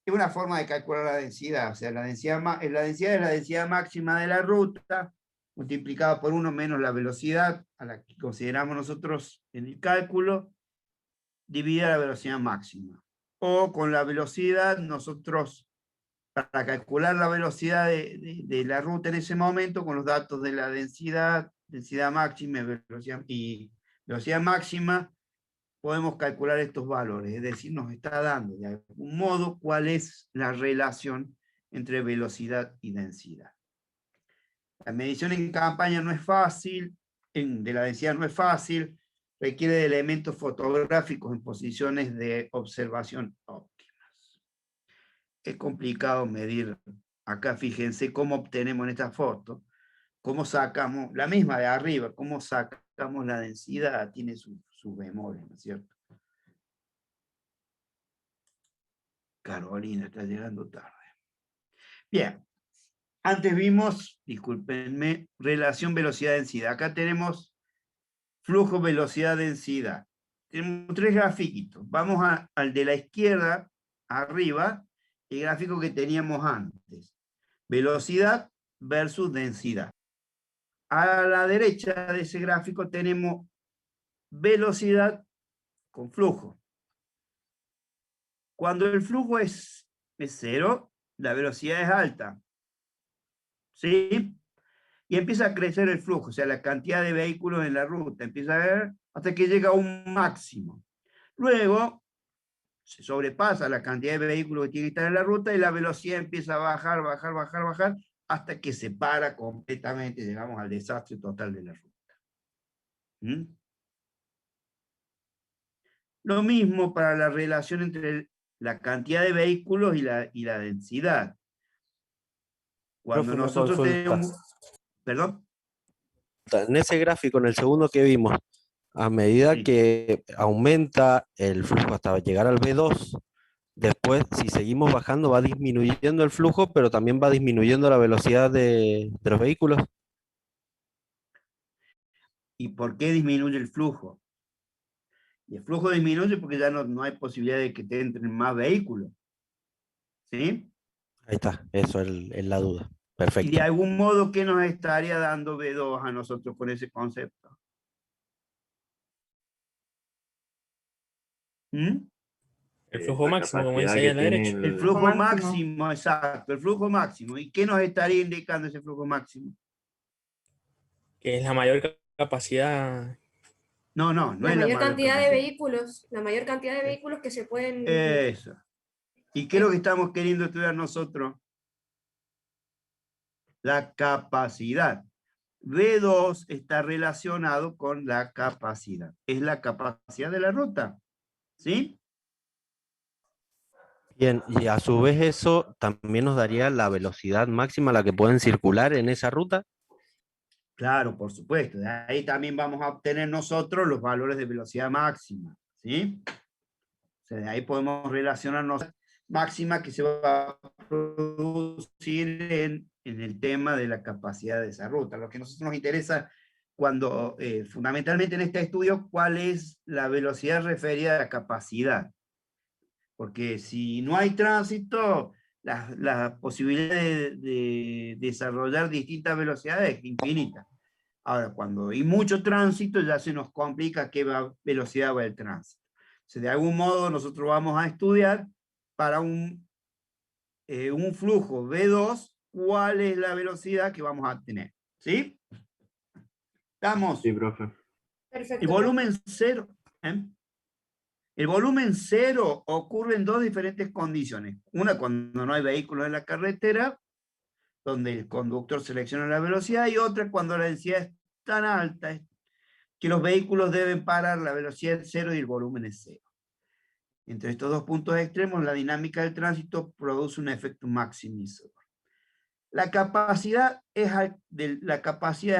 es una forma de calcular la densidad, o sea, la densidad es la densidad máxima de la ruta multiplicada por 1 menos la velocidad a la que consideramos nosotros en el cálculo, dividida la velocidad máxima. O con la velocidad nosotros, para calcular la velocidad de la ruta en ese momento, con los datos de la densidad máxima y velocidad máxima, podemos calcular estos valores, es decir, nos está dando de algún modo cuál es la relación entre velocidad y densidad. La medición en campaña no es fácil, de la densidad no es fácil, requiere de elementos fotográficos en posiciones de observación óptimas. Es complicado medir, acá fíjense cómo obtenemos en esta foto, cómo sacamos, la misma de arriba, cómo sacamos la densidad, tiene sus bemoles, ¿no es cierto? Carolina está llegando tarde. Bien, antes vimos, discúlpenme, relación velocidad-densidad. Acá tenemos flujo, velocidad, densidad. Tenemos 3 grafiquitos. Vamos al de la izquierda, arriba, el gráfico que teníamos antes. Velocidad versus densidad. A la derecha de ese gráfico tenemos velocidad con flujo. Cuando el flujo es 0, la velocidad es alta. ¿Sí? Y empieza a crecer el flujo, o sea, la cantidad de vehículos en la ruta empieza a ver hasta que llega a un máximo. Luego, se sobrepasa la cantidad de vehículos que tiene que estar en la ruta y la velocidad empieza a bajar, bajar, bajar, bajar, hasta que se para completamente, llegamos al desastre total de la ruta. Lo mismo para la relación entre la cantidad de vehículos y la densidad. Cuando Profe, una nosotros consulta. tenemos... ¿Perdón? En ese gráfico, en el segundo que vimos, a medida que aumenta el flujo hasta llegar al V2, después, si seguimos bajando, va disminuyendo el flujo, pero también va disminuyendo la velocidad de los vehículos. ¿Y por qué disminuye el flujo? Y el flujo disminuye porque ya no hay posibilidad de que te entren más vehículos. ¿Sí? Ahí está, eso es la duda. Perfecto. Y de algún modo, ¿qué nos estaría dando V2 a nosotros con ese concepto? El flujo La máximo, como capacidad dice ahí que a la tiene derecha. El flujo máximo, exacto, el flujo máximo. ¿Y qué nos estaría indicando ese flujo máximo? Que es la mayor capacidad. No es La la mayor cantidad de capacidad. vehículos, la mayor cantidad de vehículos que se pueden... Eso. ¿Y qué es lo que estamos queriendo estudiar nosotros? La capacidad. V2 está relacionado con la capacidad. Es la capacidad de la ruta. ¿Sí? Bien, y a su vez eso también nos daría la velocidad máxima a la que pueden circular en esa ruta. Claro, por supuesto. De ahí también vamos a obtener nosotros los valores de velocidad máxima. ¿Sí? O sea, de ahí podemos relacionarnos máxima que se va a producir en el tema de la capacidad de esa ruta. Lo que a nosotros nos interesa cuando, fundamentalmente en este estudio, cuál es la velocidad referida a la capacidad. Porque si no hay tránsito, la posibilidad de desarrollar distintas velocidades es infinita. Ahora, cuando hay mucho tránsito, ya se nos complica qué velocidad va el tránsito. Entonces, de algún modo, nosotros vamos a estudiar para un flujo V2, cuál es la velocidad que vamos a tener. ¿Sí? ¿Estamos? Sí, profe. Perfecto. El volumen cero. El volumen cero ocurre en dos diferentes condiciones. Una, cuando no hay vehículos en la carretera, donde el conductor selecciona la velocidad, y otra, cuando la densidad es tan alta que los vehículos deben parar, la velocidad es cero y el volumen es cero. Entre estos dos puntos extremos, la dinámica del tránsito produce un efecto maximizador. La capacidad es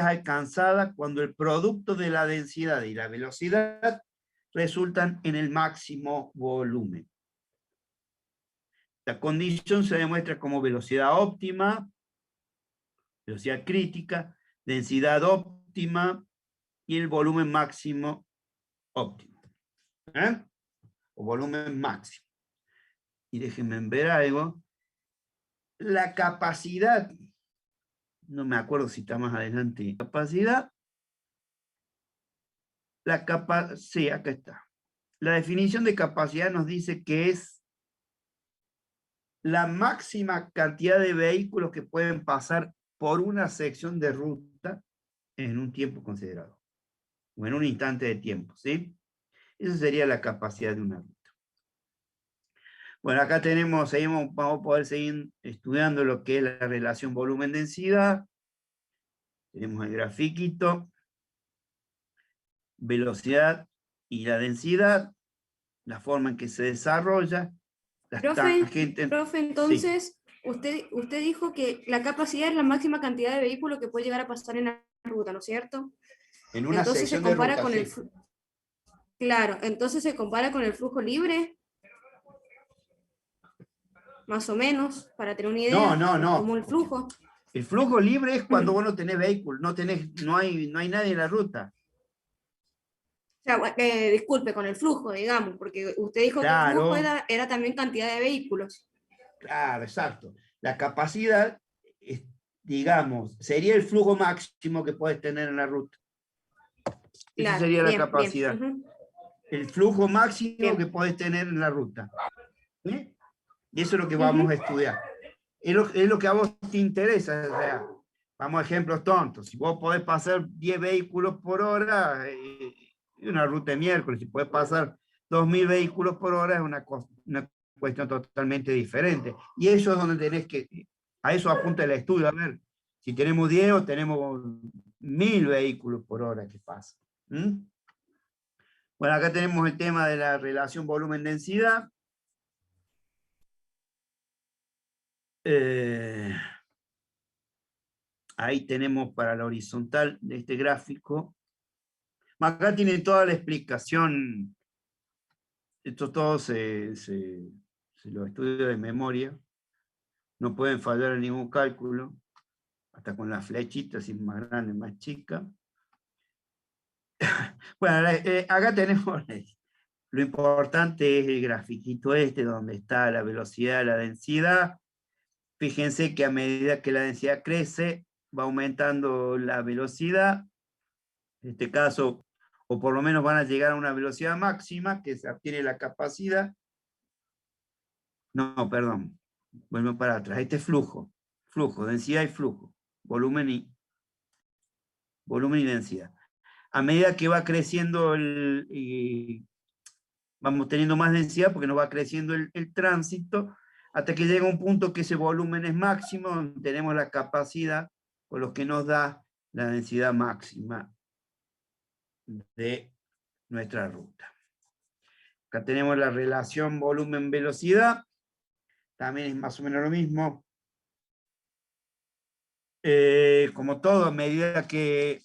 alcanzada cuando el producto de la densidad y la velocidad resultan en el máximo volumen. La condición se demuestra como velocidad óptima, velocidad crítica, densidad óptima y el volumen máximo óptimo. O volumen máximo. Y déjenme ver algo. La capacidad, no me acuerdo si está más adelante, capacidad, sí, acá está. La definición de capacidad nos dice que es la máxima cantidad de vehículos que pueden pasar por una sección de ruta en un tiempo considerado, o en un instante de tiempo, ¿sí? Esa sería la capacidad de una ruta. Bueno, acá vamos a poder seguir estudiando lo que es la relación volumen-densidad. Tenemos el grafiquito, velocidad y la densidad, la forma en que se desarrolla, las tangentes. Profe, entonces, sí. usted dijo que la capacidad es la máxima cantidad de vehículos que puede llegar a pasar en la ruta, ¿no es cierto? En una entonces sección se compara de ruta, con el Claro, entonces se compara con el flujo libre, más o menos, para tener una idea. No. Como el flujo. El flujo libre es cuando vos no tenés vehículo, no hay nadie en la ruta. O sea, disculpe, con el flujo, digamos, porque usted dijo Claro. que el flujo era también cantidad de vehículos. Claro, exacto. La capacidad, digamos, sería el flujo máximo que puedes tener en la ruta. Esa sería la capacidad. El flujo máximo que puedes tener en la ruta. ¿Sí? Y eso es lo que vamos a estudiar. Es lo que a vos te interesa. O sea, vamos a ejemplos tontos. Si vos podés pasar 10 vehículos por hora, una ruta de miércoles. Si podés pasar 2000 vehículos por hora, es una cuestión totalmente diferente. Y eso es donde tenés que, a eso apunta el estudio, a ver si tenemos 10 o tenemos 1000 vehículos por hora que pasan. Bueno, acá tenemos el tema de la relación volumen-densidad. Ahí tenemos para la horizontal de este gráfico. Acá tiene toda la explicación. Esto todo se lo estudio de memoria. No pueden fallar en ningún cálculo. Hasta con las flechitas, si es más grande, más chica. Bueno, acá tenemos, lo importante es el grafiquito este, donde está la velocidad, la densidad. Fíjense que a medida que la densidad crece, va aumentando la velocidad. En este caso, o por lo menos van a llegar a una velocidad máxima, que se obtiene la capacidad. No, perdón. Vuelvo para atrás. Este es flujo. Flujo, densidad y flujo. Volumen y densidad. A medida que va creciendo vamos teniendo más densidad porque nos va creciendo el tránsito, hasta que llega un punto que ese volumen es máximo, donde tenemos la capacidad, con lo que nos da la densidad máxima de nuestra ruta. Acá tenemos la relación volumen-velocidad, también es más o menos lo mismo. Como todo, a medida que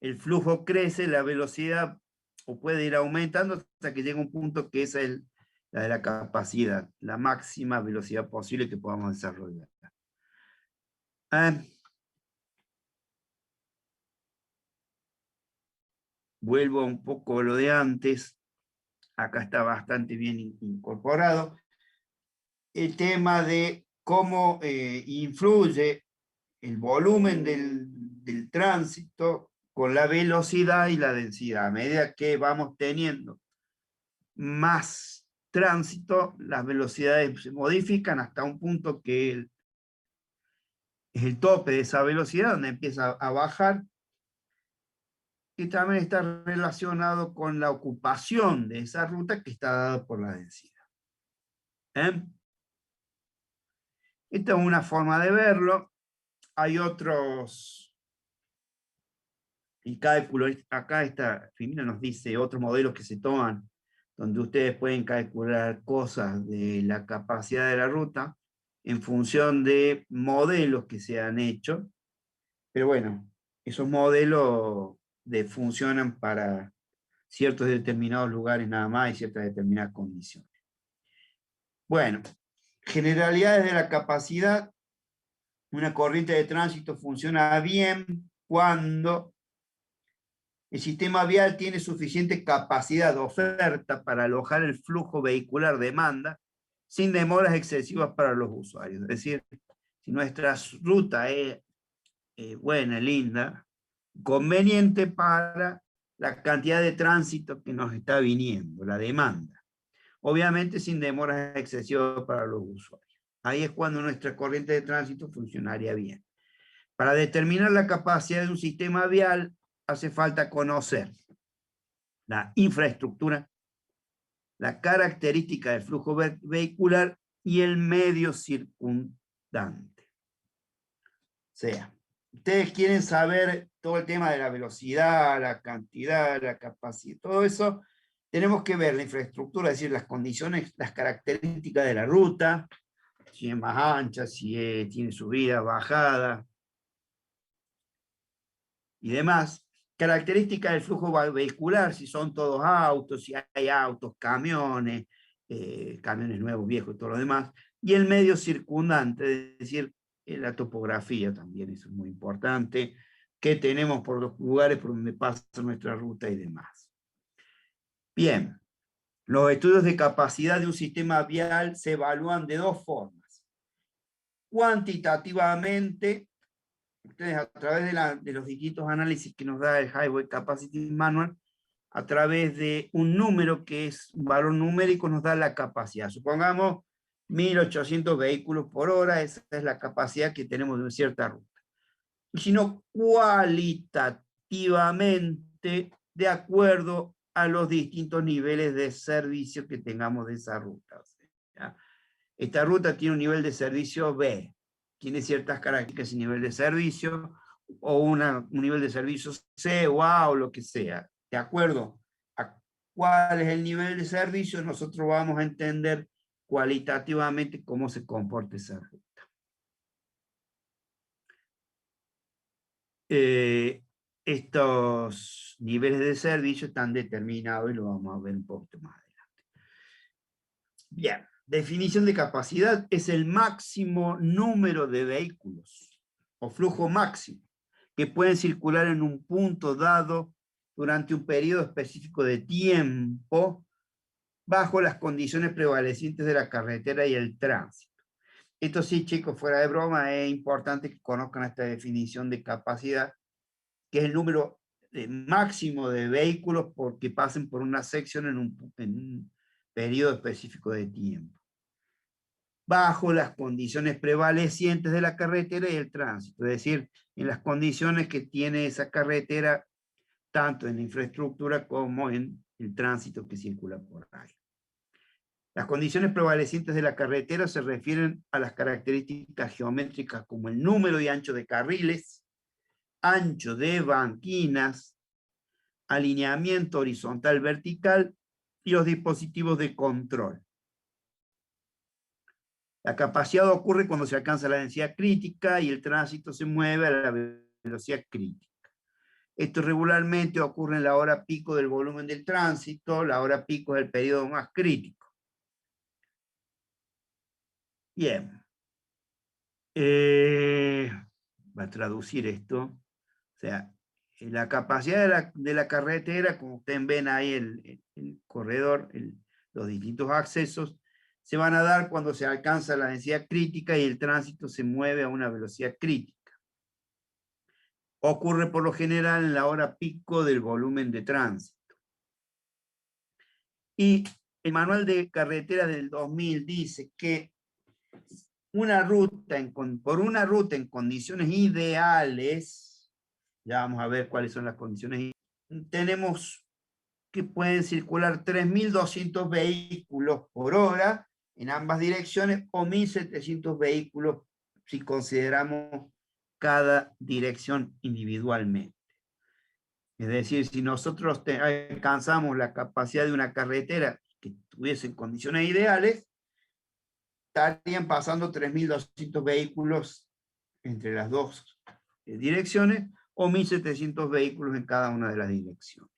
el flujo crece, la velocidad o puede ir aumentando hasta que llega un punto que esa es la de la capacidad, la máxima velocidad posible que podamos desarrollar. vuelvo un poco a lo de antes, acá está bastante bien incorporado, el tema de cómo influye el volumen del tránsito con la velocidad y la densidad. A medida que vamos teniendo más tránsito, las velocidades se modifican hasta un punto que es el tope de esa velocidad, donde empieza a bajar, y también está relacionado con la ocupación de esa ruta que está dada por la densidad. Esta es una forma de verlo. Hay otros, el cálculo, acá esta Firmino nos dice otros modelos que se toman, donde ustedes pueden calcular cosas de la capacidad de la ruta en función de modelos que se han hecho. Pero bueno, esos modelos funcionan para ciertos determinados lugares nada más y ciertas determinadas condiciones. Bueno, generalidades de la capacidad. Una corriente de tránsito funciona bien cuando el sistema vial tiene suficiente capacidad de oferta para alojar el flujo vehicular demanda sin demoras excesivas para los usuarios. Es decir, si nuestra ruta es buena, linda, conveniente para la cantidad de tránsito que nos está viniendo, la demanda. Obviamente sin demoras excesivas para los usuarios. Ahí es cuando nuestra corriente de tránsito funcionaría bien. Para determinar la capacidad de un sistema vial hace falta conocer la infraestructura, la característica del flujo vehicular y el medio circundante. O sea, ustedes quieren saber todo el tema de la velocidad, la cantidad, la capacidad, todo eso, tenemos que ver la infraestructura, es decir, las condiciones, las características de la ruta, si es más ancha, si tiene subida, bajada, y demás. Características del flujo vehicular, si son todos autos, si hay autos, camiones, camiones nuevos, viejos, todo lo demás. Y el medio circundante, es decir, la topografía también, eso es muy importante, que tenemos por los lugares por donde pasa nuestra ruta y demás. Bien, los estudios de capacidad de un sistema vial se evalúan de dos formas. Cuantitativamente, ustedes a través de los distintos análisis que nos da el Highway Capacity Manual, a través de un número que es un valor numérico, nos da la capacidad. Supongamos 1800 vehículos por hora, esa es la capacidad que tenemos de una cierta ruta. Y sino cualitativamente, de acuerdo a los distintos niveles de servicio que tengamos de esa ruta. ¿Ya? Esta ruta tiene un nivel de servicio B, tiene ciertas características y nivel de servicio, o un nivel de servicio C o A o lo que sea. De acuerdo a cuál es el nivel de servicio, nosotros vamos a entender cualitativamente cómo se comporta esa ruta. Estos niveles de servicio están determinados y lo vamos a ver un poquito más adelante. Bien. Definición de capacidad es el máximo número de vehículos o flujo máximo que pueden circular en un punto dado durante un periodo específico de tiempo bajo las condiciones prevalecientes de la carretera y el tránsito. Esto sí, chicos, fuera de broma, es importante que conozcan esta definición de capacidad, que es el número máximo de vehículos porque pasen por una sección en un periodo específico de tiempo, bajo las condiciones prevalecientes de la carretera y el tránsito, es decir, en las condiciones que tiene esa carretera, tanto en la infraestructura como en el tránsito que circula por ahí. Las condiciones prevalecientes de la carretera se refieren a las características geométricas como el número y ancho de carriles, ancho de banquinas, alineamiento horizontal vertical y los dispositivos de control. La capacidad ocurre cuando se alcanza la densidad crítica y el tránsito se mueve a la velocidad crítica. Esto regularmente ocurre en la hora pico del volumen del tránsito, la hora pico es el periodo más crítico. Bien. Va a traducir esto. O sea, la capacidad de la carretera, como ustedes ven ahí el corredor, los distintos accesos, se van a dar cuando se alcanza la densidad crítica y el tránsito se mueve a una velocidad crítica. Ocurre por lo general en la hora pico del volumen de tránsito. Y el manual de carreteras del 2000 dice que por una ruta en condiciones ideales, ya vamos a ver cuáles son las condiciones, tenemos que pueden circular 3.200 vehículos por hora en ambas direcciones o 1.700 vehículos si consideramos cada dirección individualmente. Es decir, si nosotros alcanzamos la capacidad de una carretera que estuviese en condiciones ideales, estarían pasando 3.200 vehículos entre las dos direcciones o 1.700 vehículos en cada una de las direcciones.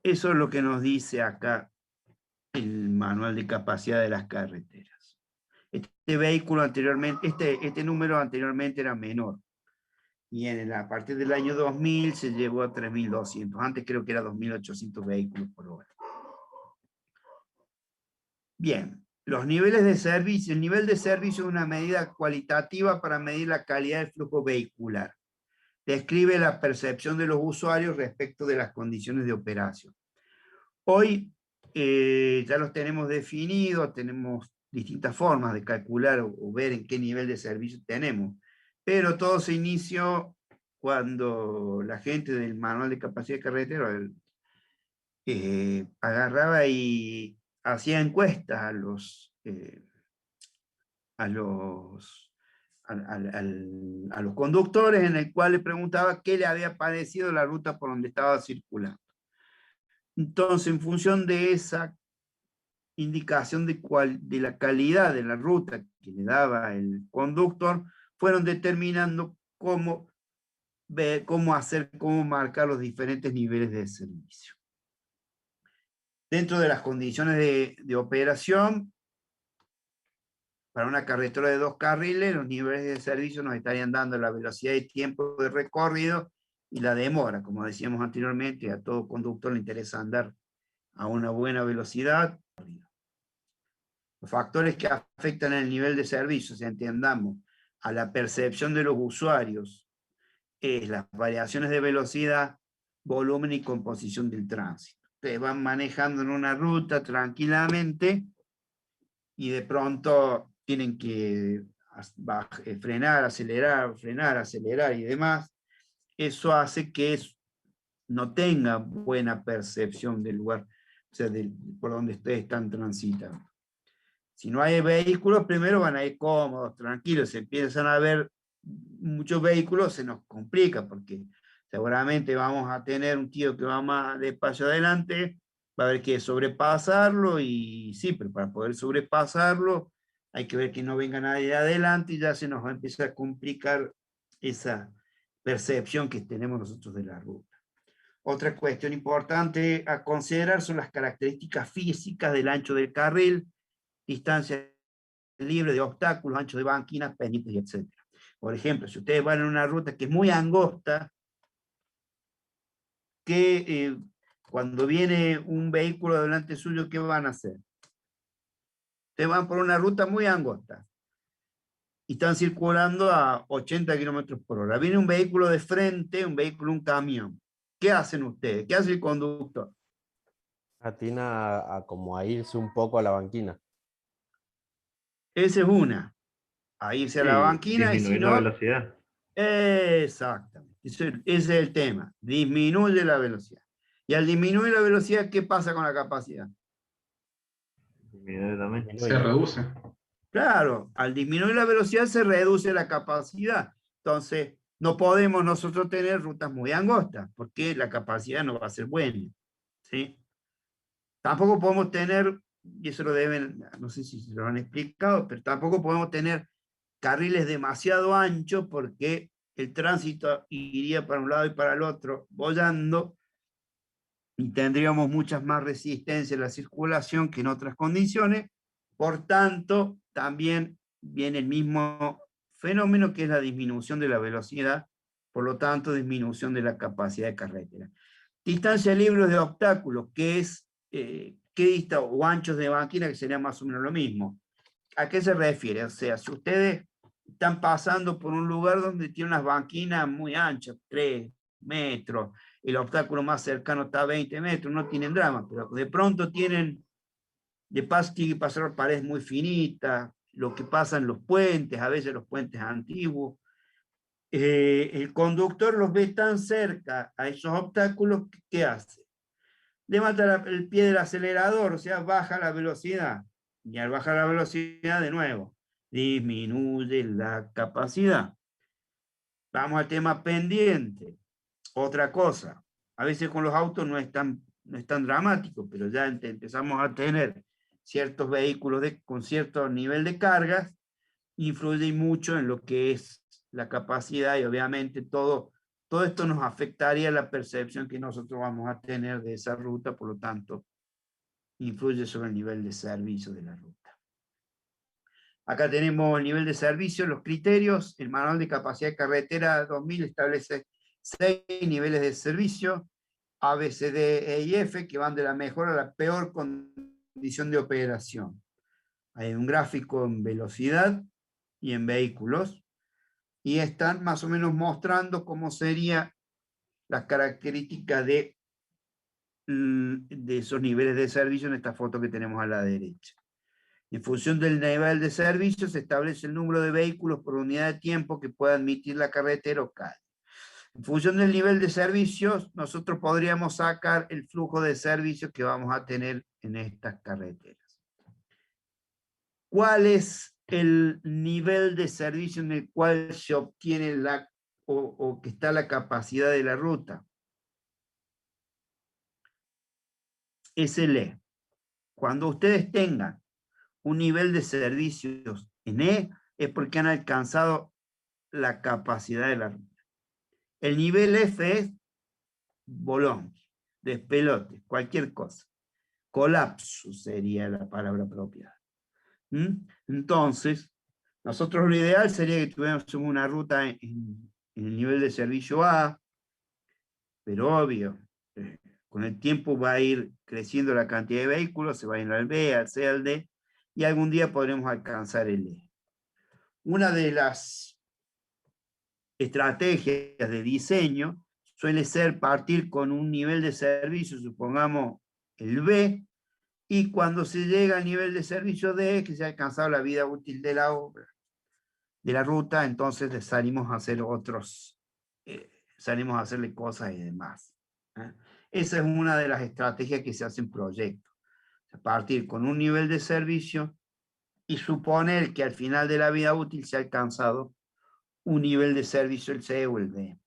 Eso es lo que nos dice acá el manual de capacidad de las carreteras. Este vehículo anteriormente, este número anteriormente era menor. Y a partir del año 2000 se llevó a 3.200. Antes creo que era 2.800 vehículos por hora. Bien, los niveles de servicio. El nivel de servicio es una medida cualitativa para medir la calidad del flujo vehicular. Describe la percepción de los usuarios respecto de las condiciones de operación. Hoy ya los tenemos definidos, tenemos distintas formas de calcular o ver en qué nivel de servicio tenemos. Pero todo se inició cuando la gente del manual de capacidad de carretera agarraba y hacía encuestas a los conductores, en el cual le preguntaba qué le había parecido la ruta por donde estaba circulando. Entonces, en función de esa indicación de la calidad de la ruta que le daba el conductor, fueron determinando cómo marcar los diferentes niveles de servicio. Dentro de las condiciones de operación, para una carretera de 2 carriles, los niveles de servicio nos estarían dando la velocidad y tiempo de recorrido y la demora. Como decíamos anteriormente, a todo conductor le interesa andar a una buena velocidad. Los factores que afectan el nivel de servicio, si entendamos, a la percepción de los usuarios, es las variaciones de velocidad, volumen y composición del tránsito. Ustedes van manejando en una ruta tranquilamente y de pronto tienen que frenar, acelerar y demás. Eso hace que no tenga buena percepción del lugar, o sea, por donde ustedes están transitando. Si no hay vehículos, primero van a ir cómodos, tranquilos. Si empiezan a haber muchos vehículos, se nos complica, porque seguramente vamos a tener un tío que va más despacio adelante, va a haber que sobrepasarlo, y sí, pero para poder sobrepasarlo, hay que ver que no venga nadie de adelante, y ya se nos va a empezar a complicar esa percepción que tenemos nosotros de la ruta. Otra cuestión importante a considerar son las características físicas del ancho del carril, distancia libre de obstáculos, ancho de banquinas, pendientes, etc. Por ejemplo, si ustedes van en una ruta que es muy angosta, que cuando viene un vehículo delante suyo, ¿qué van a hacer? Ustedes van por una ruta muy angosta y están circulando a 80 kilómetros por hora. Viene un vehículo de frente, un camión. ¿Qué hacen ustedes? ¿Qué hace el conductor? Atina como a irse un poco a la banquina. Esa es una. A irse a la banquina, y si no... la velocidad. Exactamente. Ese es el tema. Disminuye la velocidad. Y al disminuir la velocidad, ¿qué pasa con la capacidad? Se reduce. Claro, al disminuir la velocidad se reduce la capacidad. Entonces, no podemos nosotros tener rutas muy angostas, porque la capacidad no va a ser buena. ¿Sí? Tampoco podemos tener, y eso lo deben, no sé si se lo han explicado, pero tampoco podemos tener carriles demasiado anchos, porque el tránsito iría para un lado y para el otro, bollando, y tendríamos muchas más resistencia en la circulación que en otras condiciones. Por tanto, también viene el mismo fenómeno que es la disminución de la velocidad, por lo tanto disminución de la capacidad de carretera. Distancia libre de obstáculos, que es qué dista o anchos de banquina, que sería más o menos lo mismo. ¿A qué se refiere? O sea, si ustedes están pasando por un lugar donde tiene unas banquinas muy anchas, 3 metros, el obstáculo más cercano está a 20 metros, no tienen drama, pero de pronto tienen, de paso tienen que pasar paredes muy finitas, lo que pasa en los puentes, a veces los puentes antiguos. El conductor los ve tan cerca a esos obstáculos, ¿qué hace? Levanta el pie del acelerador, o sea, baja la velocidad. Y al bajar la velocidad, de nuevo, disminuye la capacidad. Vamos al tema pendiente. Otra cosa, a veces con los autos no es tan dramático, pero ya empezamos a tener ciertos vehículos con cierto nivel de cargas, influye mucho en lo que es la capacidad y obviamente todo esto nos afectaría la percepción que nosotros vamos a tener de esa ruta, por lo tanto, influye sobre el nivel de servicio de la ruta. Acá tenemos el nivel de servicio, los criterios. El Manual de Capacidad de Carretera 2000 establece 6 niveles de servicio, A, B, C, D, E y F, que van de la mejor a la peor condición de operación. Hay un gráfico en velocidad y en vehículos, y están más o menos mostrando cómo sería las características de esos niveles de servicio en esta foto que tenemos a la derecha. En función del nivel de servicio se establece el número de vehículos por unidad de tiempo que pueda admitir la carretera o calle. En función del nivel de servicios, nosotros podríamos sacar el flujo de servicios que vamos a tener en estas carreteras. ¿Cuál es el nivel de servicio en el cual se obtiene o que está la capacidad de la ruta? Es el E. Cuando ustedes tengan un nivel de servicios en E, es porque han alcanzado la capacidad de la ruta. El nivel F es bolón, despelote, cualquier cosa. Colapso sería la palabra apropiada. Entonces, nosotros lo ideal sería que tuviéramos una ruta en el nivel de servicio A, pero obvio, con el tiempo va a ir creciendo la cantidad de vehículos, se va a ir al B, al C, al D, y algún día podremos alcanzar el E. Una de las estrategias de diseño suele ser partir con un nivel de servicio, supongamos el B, y cuando se llega al nivel de servicio D, que se ha alcanzado la vida útil de la obra, de la ruta, entonces salimos a hacer salimos a hacerle cosas y demás. Esa es una de las estrategias que se hace en proyectos. Partir con un nivel de servicio y suponer que al final de la vida útil se ha alcanzado un nivel de servicio, el C o el D.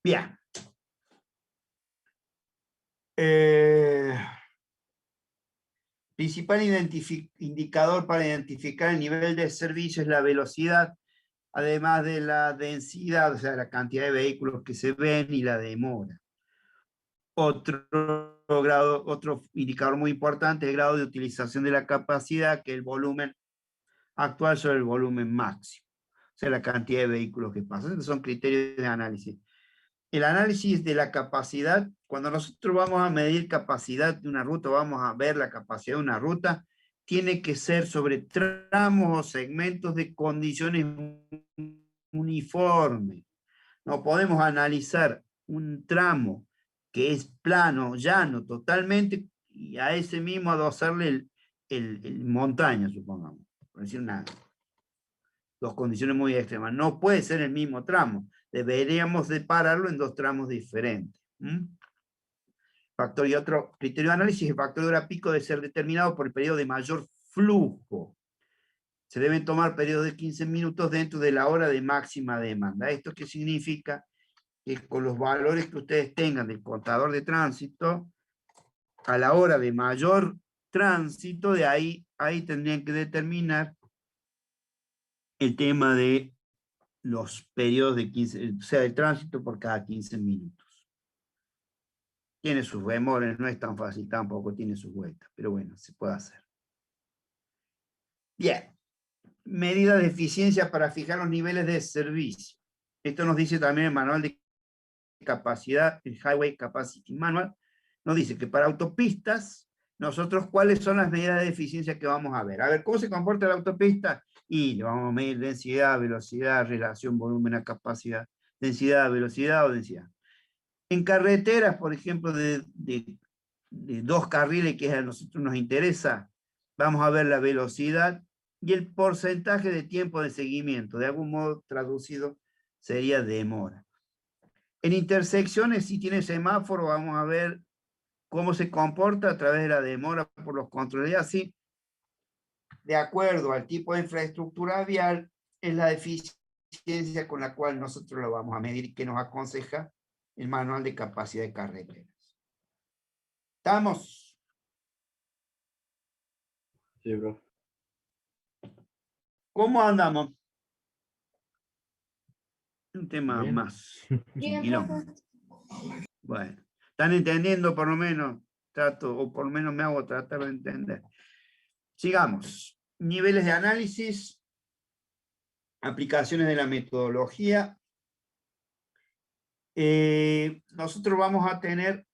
Bien. Principal indicador para identificar el nivel de servicio es la velocidad, además de la densidad, o sea, la cantidad de vehículos que se ven y la demora. Otro indicador muy importante es el grado de utilización de la capacidad, que es el volumen actual sobre el volumen máximo, o sea, la cantidad de vehículos que pasan. Estos son criterios de análisis. El análisis de la capacidad, cuando nosotros vamos a medir capacidad de una ruta, vamos a ver la capacidad de una ruta, tiene que ser sobre tramos o segmentos de condiciones uniformes. No podemos analizar un tramo que es plano, llano, totalmente, y a ese mismo adosarle el montaña, supongamos, por decir dos condiciones muy extremas. No puede ser el mismo tramo. Deberíamos separarlo en dos tramos diferentes. Factor y otro criterio de análisis, el factor de hora pico debe ser determinado por el periodo de mayor flujo. Se deben tomar periodos de 15 minutos dentro de la hora de máxima demanda. ¿Esto qué significa? Que con los valores que ustedes tengan del contador de tránsito, a la hora de mayor tránsito, de ahí tendrían que determinar el tema de los periodos de 15, o sea, el tránsito por cada 15 minutos. Tiene sus remores, no es tan fácil tampoco, tiene sus vueltas, pero bueno, se puede hacer. Bien. Medidas de eficiencia para fijar los niveles de servicio. Esto nos dice también el manual de capacidad, el Highway Capacity Manual, nos dice que para autopistas, nosotros cuáles son las medidas de eficiencia que vamos a ver. A ver, ¿cómo se comporta la autopista? Y le vamos a medir densidad, velocidad, relación volumen a capacidad, densidad, velocidad o densidad. En carreteras, por ejemplo, de 2 carriles, que a nosotros nos interesa, vamos a ver la velocidad y el porcentaje de tiempo de seguimiento. De algún modo traducido sería demora. En intersecciones, si tiene semáforo, vamos a ver cómo se comporta a través de la demora por los controles. Y así, de acuerdo al tipo de infraestructura vial, es la eficiencia con la cual nosotros lo vamos a medir y que nos aconseja el manual de capacidad de carreteras. ¿Estamos? Sí, bro. ¿Cómo andamos? Un tema Bien. más. Bien, tranquilo. profe. Bueno, ¿están entendiendo por lo menos? Trato, o por lo menos me hago tratar de entender. Sigamos. Niveles de análisis, aplicaciones de la metodología. Nosotros vamos a tener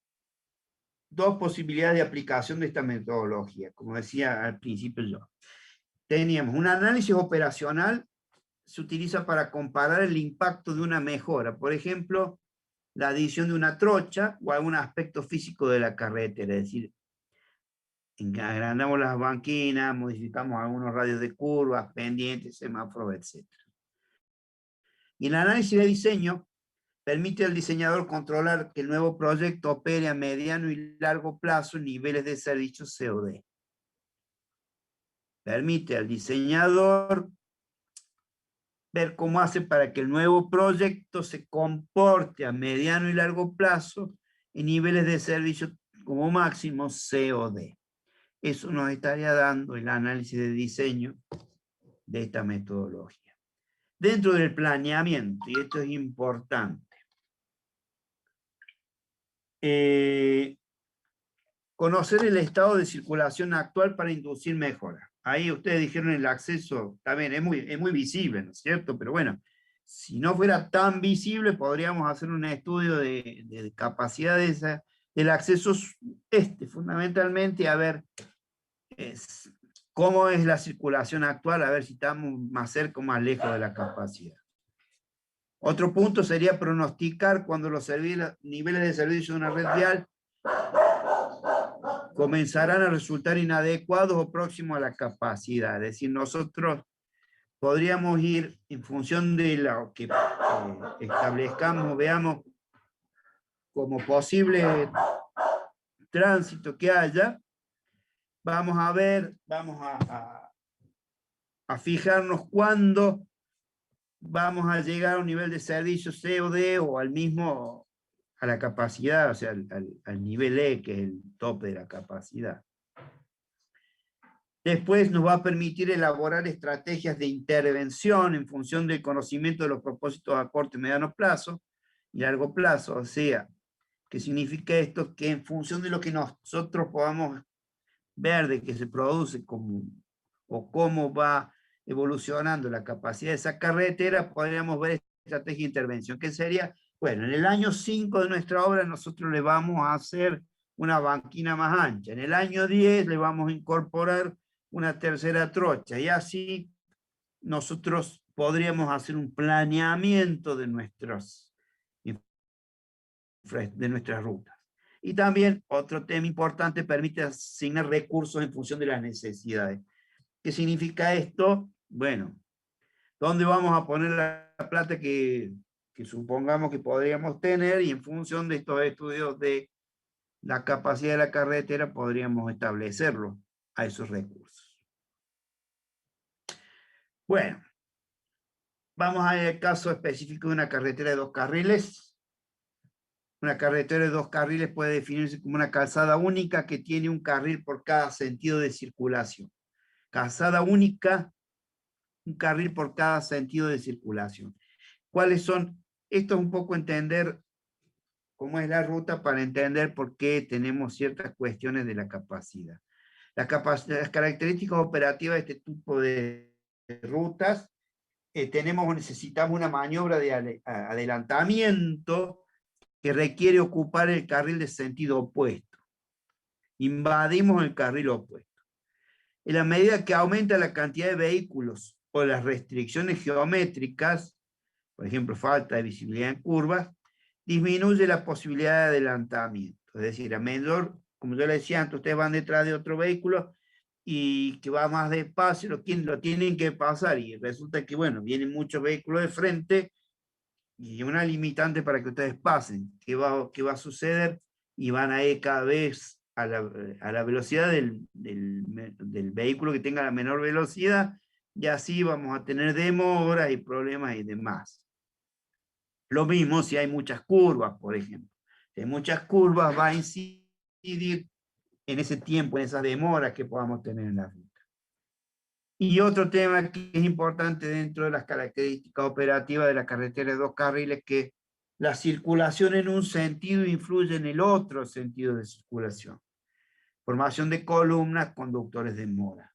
2 posibilidades de aplicación de esta metodología, como decía al principio yo. Teníamos un análisis operacional, se utiliza para comparar el impacto de una mejora, por ejemplo, la adición de una trocha o algún aspecto físico de la carretera, es decir, agrandamos las banquinas, modificamos algunos radios de curvas, pendientes, semáforos, etc. Y el análisis de diseño permite al diseñador controlar que el nuevo proyecto opere a mediano y largo plazo en niveles de servicio COD. Permite al diseñador ver cómo hace para que el nuevo proyecto se comporte a mediano y largo plazo en niveles de servicio como máximo COD. Eso nos estaría dando el análisis de diseño de esta metodología. Dentro del planeamiento, y esto es importante, conocer el estado de circulación actual para inducir mejoras. Ahí ustedes dijeron el acceso, también es muy visible, ¿no es cierto? Pero bueno, si no fuera tan visible, podríamos hacer un estudio de capacidad del acceso fundamentalmente, a ver cómo es la circulación actual, a ver si estamos más cerca o más lejos de la capacidad. Otro punto sería pronosticar cuando los niveles de servicio de una red vial comenzarán a resultar inadecuados o próximos a la capacidad. Es decir, nosotros podríamos ir en función de lo que establezcamos, veamos como posible tránsito que haya, vamos a ver, vamos a fijarnos cuándo vamos a llegar a un nivel de servicio COD o al mismo, a la capacidad, o sea, al nivel E, que es el tope de la capacidad. Después nos va a permitir elaborar estrategias de intervención en función del conocimiento de los propósitos a corto y mediano plazo y largo plazo. O sea, ¿qué significa esto? Que en función de lo que nosotros podamos ver de que se produce o cómo va evolucionando la capacidad de esa carretera, podríamos ver estrategia de intervención. ¿Qué sería? Bueno, en el año 5 de nuestra obra nosotros le vamos a hacer una banquina más ancha. En el año 10 le vamos a incorporar una tercera trocha. Y así nosotros podríamos hacer un planeamiento de nuestras rutas. Y también otro tema importante, permite asignar recursos en función de las necesidades. ¿Qué significa esto? Bueno, ¿dónde vamos a poner la plata que supongamos que podríamos tener? Y en función de estos estudios de la capacidad de la carretera podríamos establecerlo a esos recursos. Bueno, vamos al caso específico de una carretera de 2 carriles. Una carretera de 2 carriles puede definirse como una calzada única que tiene un carril por cada sentido de circulación. Calzada única, un carril por cada sentido de circulación. ¿Cuáles son? Esto es un poco entender cómo es la ruta para entender por qué tenemos ciertas cuestiones de la capacidad. Las características operativas de este tipo de rutas, necesitamos una maniobra de adelantamiento que requiere ocupar el carril de sentido opuesto. Invadimos el carril opuesto. En la medida que aumenta la cantidad de vehículos o las restricciones geométricas, por ejemplo, falta de visibilidad en curvas, disminuye la posibilidad de adelantamiento. Es decir, a menor, como yo le decía antes, ustedes van detrás de otro vehículo y que va más despacio, lo tienen que pasar, y resulta que, bueno, vienen muchos vehículos de frente y una limitante para que ustedes pasen. ¿Qué va a suceder? Y van a ir cada vez a la velocidad del vehículo que tenga la menor velocidad, y así vamos a tener demoras y problemas y demás. Lo mismo si hay muchas curvas, por ejemplo. Si hay muchas curvas, va a incidir en ese tiempo, en esas demoras que podamos tener en la ruta. Y otro tema que es importante dentro de las características operativas de la carretera de 2 carriles, que la circulación en un sentido influye en el otro sentido de circulación. Formación de columnas, conductores de mora.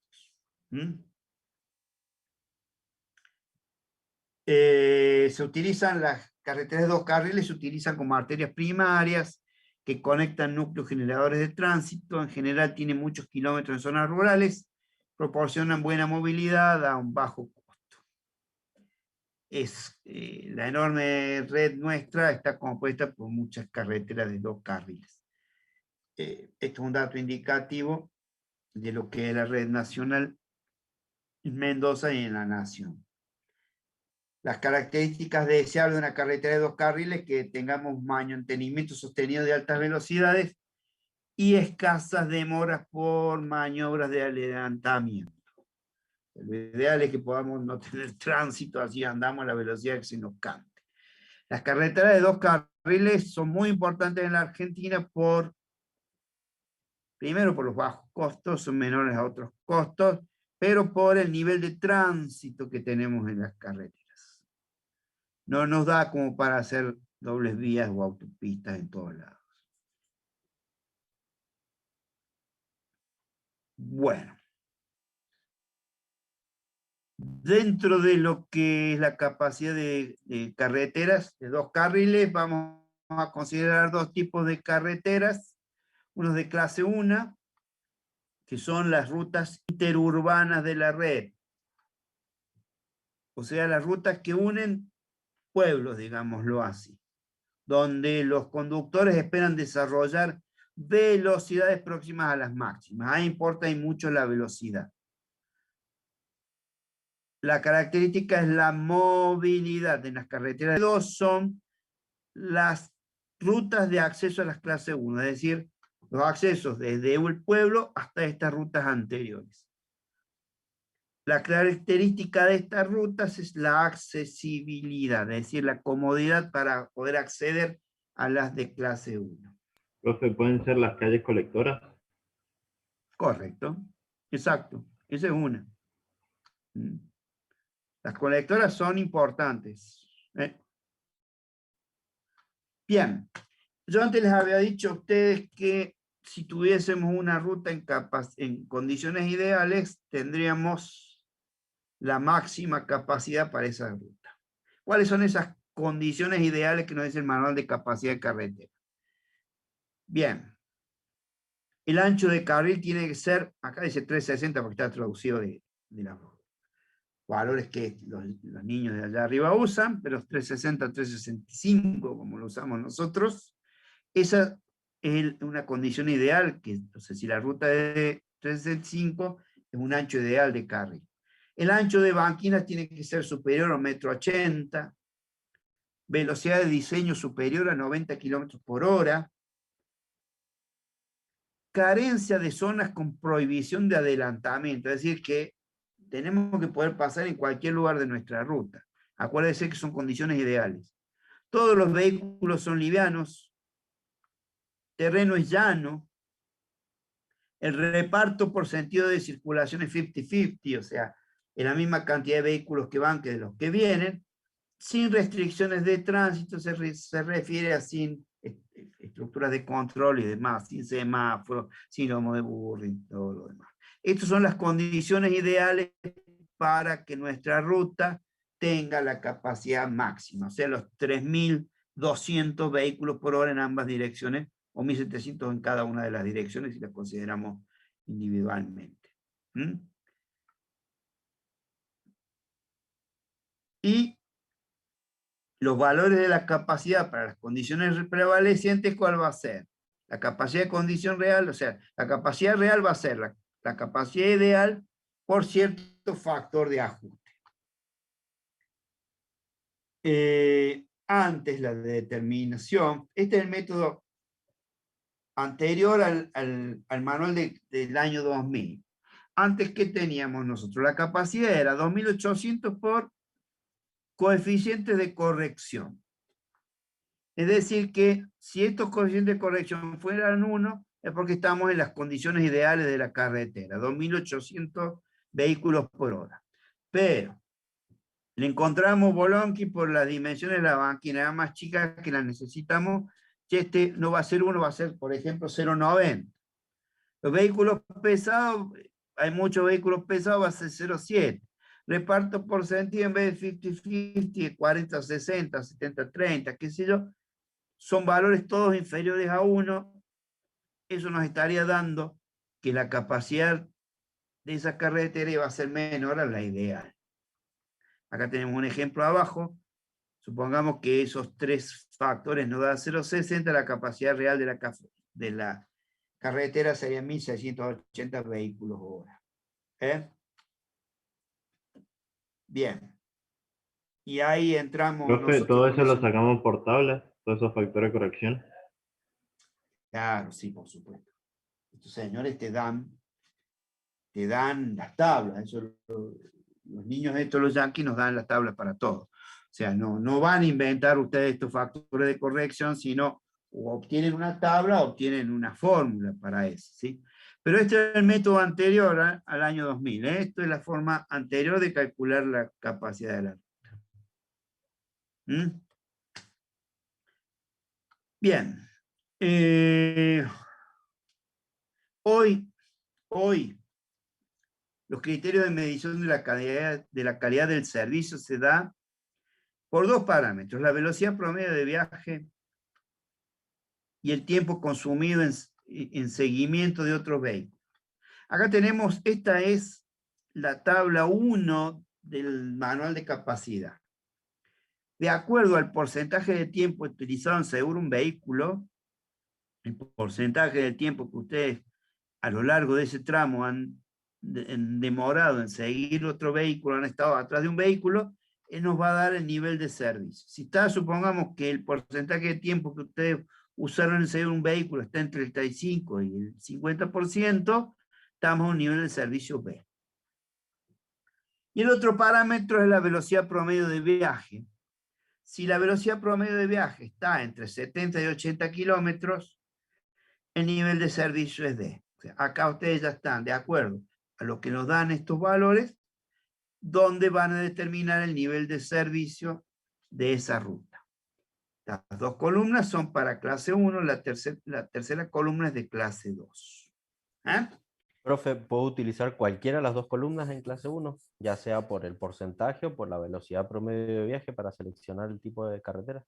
Se utilizan las carreteras de 2 carriles, se utilizan como arterias primarias que conectan núcleos generadores de tránsito. En general tienen muchos kilómetros en zonas rurales, proporcionan buena movilidad a un bajo costo. La enorme red nuestra está compuesta por muchas carreteras de 2 carriles. Esto es un dato indicativo de lo que es la red nacional en Mendoza y en la nación. Las características deseables de una carretera de 2 carriles, que tengamos mantenimiento sostenido de altas velocidades y escasas demoras por maniobras de adelantamiento. Lo ideal es que podamos no tener tránsito, así andamos a la velocidad que se nos cante. Las carreteras de 2 carriles son muy importantes en la Argentina primero por los bajos costos, son menores a otros costos, pero por el nivel de tránsito que tenemos en las carreteras. No nos da como para hacer dobles vías o autopistas en todos lados. Bueno. Dentro de lo que es la capacidad de carreteras de 2 carriles, vamos a considerar 2 tipos de carreteras. Unos de clase 1, que son las rutas interurbanas de la red. O sea, las rutas que unen pueblos, digámoslo así, donde los conductores esperan desarrollar velocidades próximas a las máximas. Ahí importa y mucho la velocidad. La característica es la movilidad. En las carreteras de 2 son las rutas de acceso a las clases 1, es decir, los accesos desde el pueblo hasta estas rutas anteriores. La característica de estas rutas es la accesibilidad, es decir, la comodidad para poder acceder a las de clase 1. Profe, ¿pueden ser las calles colectoras? Correcto, exacto, esa es una. Las colectoras son importantes. Bien, yo antes les había dicho a ustedes que si tuviésemos una ruta en condiciones ideales, tendríamos la máxima capacidad para esa ruta. ¿Cuáles son esas condiciones ideales que nos dice el manual de capacidad de carretera? Bien, el ancho de carril tiene que ser, acá dice 360 porque está traducido de los valores que los niños de allá arriba usan, pero 360, 365 como lo usamos nosotros. Esa es una condición ideal, que entonces si la ruta es de 365 es un ancho ideal de carril. El ancho de banquinas tiene que ser superior a 1,80 m, velocidad de diseño superior a 90 km/h, carencia de zonas con prohibición de adelantamiento, es decir, que tenemos que poder pasar en cualquier lugar de nuestra ruta. Acuérdense que son condiciones ideales. Todos los vehículos son livianos, terreno es llano, el reparto por sentido de circulación es 50-50, o sea, es la misma cantidad de vehículos que van que de los que vienen, sin restricciones de tránsito, se refiere a sin estructuras de control y demás, sin semáforos, sin lomo de burro y todo lo demás. Estas son las condiciones ideales para que nuestra ruta tenga la capacidad máxima, o sea, los 3.200 vehículos por hora en ambas direcciones, o 1.700 en cada una de las direcciones si las consideramos individualmente. ¿Mm? Y los valores de la capacidad para las condiciones prevalecientes, ¿cuál va a ser? La capacidad de condición real, o sea, la capacidad real va a ser la capacidad ideal por cierto factor de ajuste. Antes la determinación, este es el método anterior al manual del año 2000. Antes, ¿qué teníamos nosotros? La capacidad era 2.800 por coeficientes de corrección. Es decir que si estos coeficientes de corrección fueran 1, es porque estamos en las condiciones ideales de la carretera, 2.800 vehículos por hora. Pero le encontramos bolonqui por las dimensiones de la banquina más chicas que la necesitamos, que este no va a ser 1, va a ser, por ejemplo, 0,90. Los vehículos pesados, hay muchos vehículos pesados, va a ser 0,7. Reparto por sentido en vez de 50-50, 40-60, 70-30, qué sé yo, son valores todos inferiores a 1. Eso nos estaría dando que la capacidad de esa carretera iba a ser menor a la ideal. Acá tenemos un ejemplo abajo. Supongamos que esos 3 factores nos dan 0,60, la capacidad real de la carretera sería 1.680 vehículos hora. Bien. Y ahí entramos... Profe, todo eso lo sacamos por tabla, todos esos factores de corrección. Claro, sí, por supuesto. Estos señores te dan las tablas. Eso, los niños estos, los yanquis, nos dan las tablas para todo. O sea, no van a inventar ustedes estos factores de corrección, sino o obtienen una tabla o obtienen una fórmula para eso, ¿sí? Pero este es el método anterior al año 2000. Esto es la forma anterior de calcular la capacidad de la ruta. ¿Mm? Bien. Hoy, los criterios de medición de la calidad del servicio se da por 2 parámetros: la velocidad promedio de viaje y el tiempo consumido en seguimiento de otros vehículos. Acá tenemos, esta es la tabla 1 del manual de capacidad. De acuerdo al porcentaje de tiempo utilizado en seguro un vehículo, el porcentaje del tiempo que ustedes a lo largo de ese tramo han demorado en seguir otro vehículo, han estado atrás de un vehículo, nos va a dar el nivel de servicio. Si está, supongamos que el porcentaje de tiempo que ustedes usaron en seguir un vehículo está entre el 35 y el 50%, estamos a un nivel de servicio B. Y el otro parámetro es la velocidad promedio de viaje. Si la velocidad promedio de viaje está entre 70 y 80 kilómetros, el nivel de servicio es D. O sea, acá ustedes ya están de acuerdo a lo que nos dan estos valores, donde van a determinar el nivel de servicio de esa ruta. Las 2 columnas son para clase 1, la tercera columna es de clase 2. Profe, ¿puedo utilizar cualquiera de las 2 columnas en clase 1? Ya sea por el porcentaje o por la velocidad promedio de viaje para seleccionar el tipo de carretera.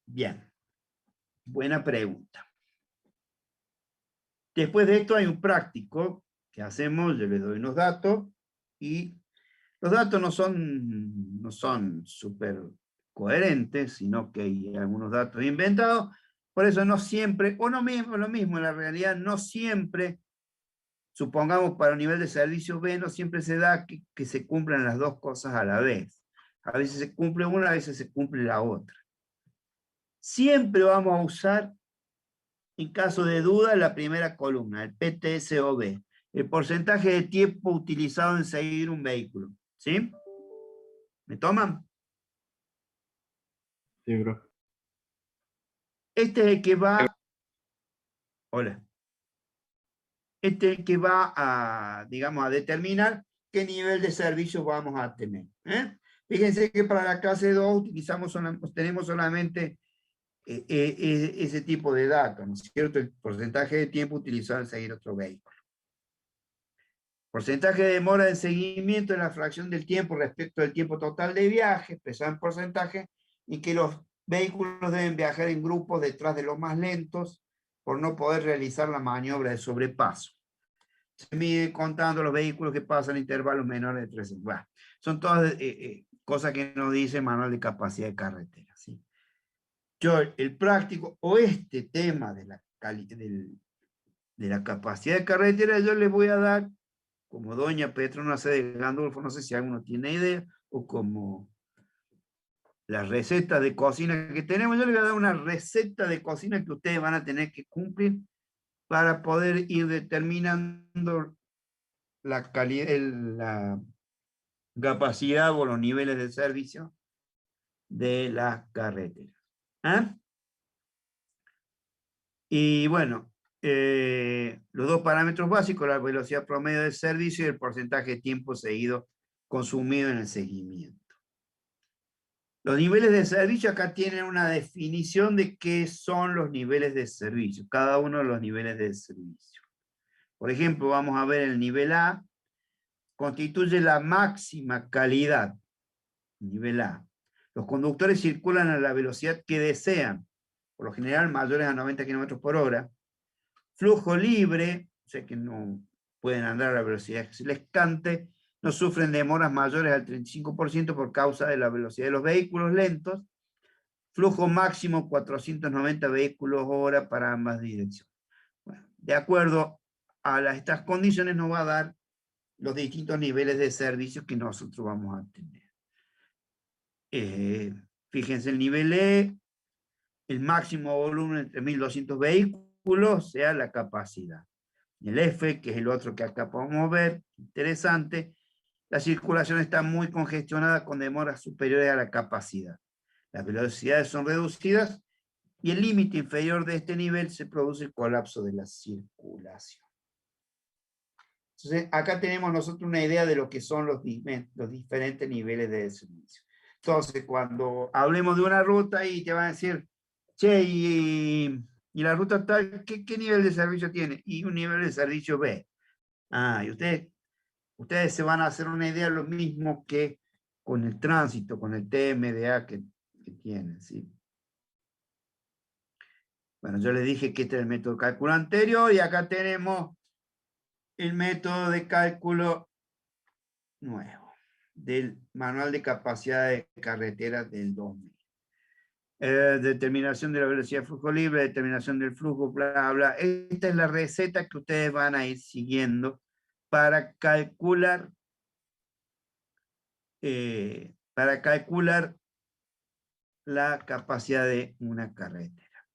Bien. Buena pregunta. Después de esto hay un práctico que hacemos, yo les doy unos datos y los datos no son súper coherentes, sino que hay algunos datos inventados, por eso no siempre, o no mismo, lo mismo, en la realidad no siempre, supongamos para un nivel de servicio B, no siempre se da que se cumplan las 2 cosas a la vez. A veces se cumple una, a veces se cumple la otra. Siempre vamos a usar, en caso de duda, la primera columna, el PTSOB, el porcentaje de tiempo utilizado en seguir un vehículo. ¿Sí? ¿Me toman? Sí, bro. Este es el que va... Hola. Este es el que va a, digamos, a determinar qué nivel de servicio vamos a tener. Fíjense que para la clase 2 tenemos solamente ese tipo de datos, ¿no es cierto? El porcentaje de tiempo utilizado en seguir otro vehículo. Porcentaje de demora de seguimiento es la fracción del tiempo respecto del tiempo total de viaje, expresado en porcentaje, y que los vehículos deben viajar en grupos detrás de los más lentos por no poder realizar la maniobra de sobrepaso. Se mide contando los vehículos que pasan a intervalos menores de 3 segundos. Bueno, son todas cosas que nos dice el manual de capacidad de carretera. ¿Sí? Yo, el práctico, o este tema de la capacidad de carretera, yo les voy a dar, como doña Petrona de Gandolfo, no sé si alguno tiene idea, o como las recetas de cocina que tenemos, yo les voy a dar una receta de cocina que ustedes van a tener que cumplir para poder ir determinando la calidad, la capacidad o los niveles de servicio de las carreteras. ¿Ah? Y bueno, los dos parámetros básicos, la velocidad promedio de servicio y el porcentaje de tiempo seguido consumido en el seguimiento. Los niveles de servicio acá tienen una definición de qué son los niveles de servicio, cada uno de los niveles de servicio. Por ejemplo, vamos a ver el nivel A, constituye la máxima calidad. Nivel A. Los conductores circulan a la velocidad que desean, por lo general mayores a 90 km por hora. Flujo libre, o sea que no pueden andar a la velocidad que se les cante, no sufren demoras mayores al 35% por causa de la velocidad de los vehículos lentos. Flujo máximo 490 vehículos hora para ambas direcciones. Bueno, de acuerdo a estas condiciones nos va a dar los distintos niveles de servicio que nosotros vamos a tener. Fíjense el nivel E, el máximo volumen entre 1200 vehículos, o sea, la capacidad. El F, que es el otro que acá podemos ver, interesante, la circulación está muy congestionada con demoras superiores a la capacidad. Las velocidades son reducidas y el límite inferior de este nivel se produce el colapso de la circulación. Entonces, acá tenemos nosotros una idea de lo que son los diferentes niveles de servicio. Entonces, cuando hablemos de una ruta y te van a decir, che, y la ruta tal, ¿qué nivel de servicio tiene? Y un nivel de servicio B. Ah, y ustedes se van a hacer una idea lo mismo que con el tránsito, con el TMDA que tienen, ¿sí? Bueno, yo les dije que este es el método de cálculo anterior y acá tenemos el método de cálculo nuevo del manual de capacidad de carretera del 2000. Determinación de la velocidad de flujo libre, determinación del flujo, bla, bla. Esta es la receta que ustedes van a ir siguiendo para calcular la capacidad de una carretera.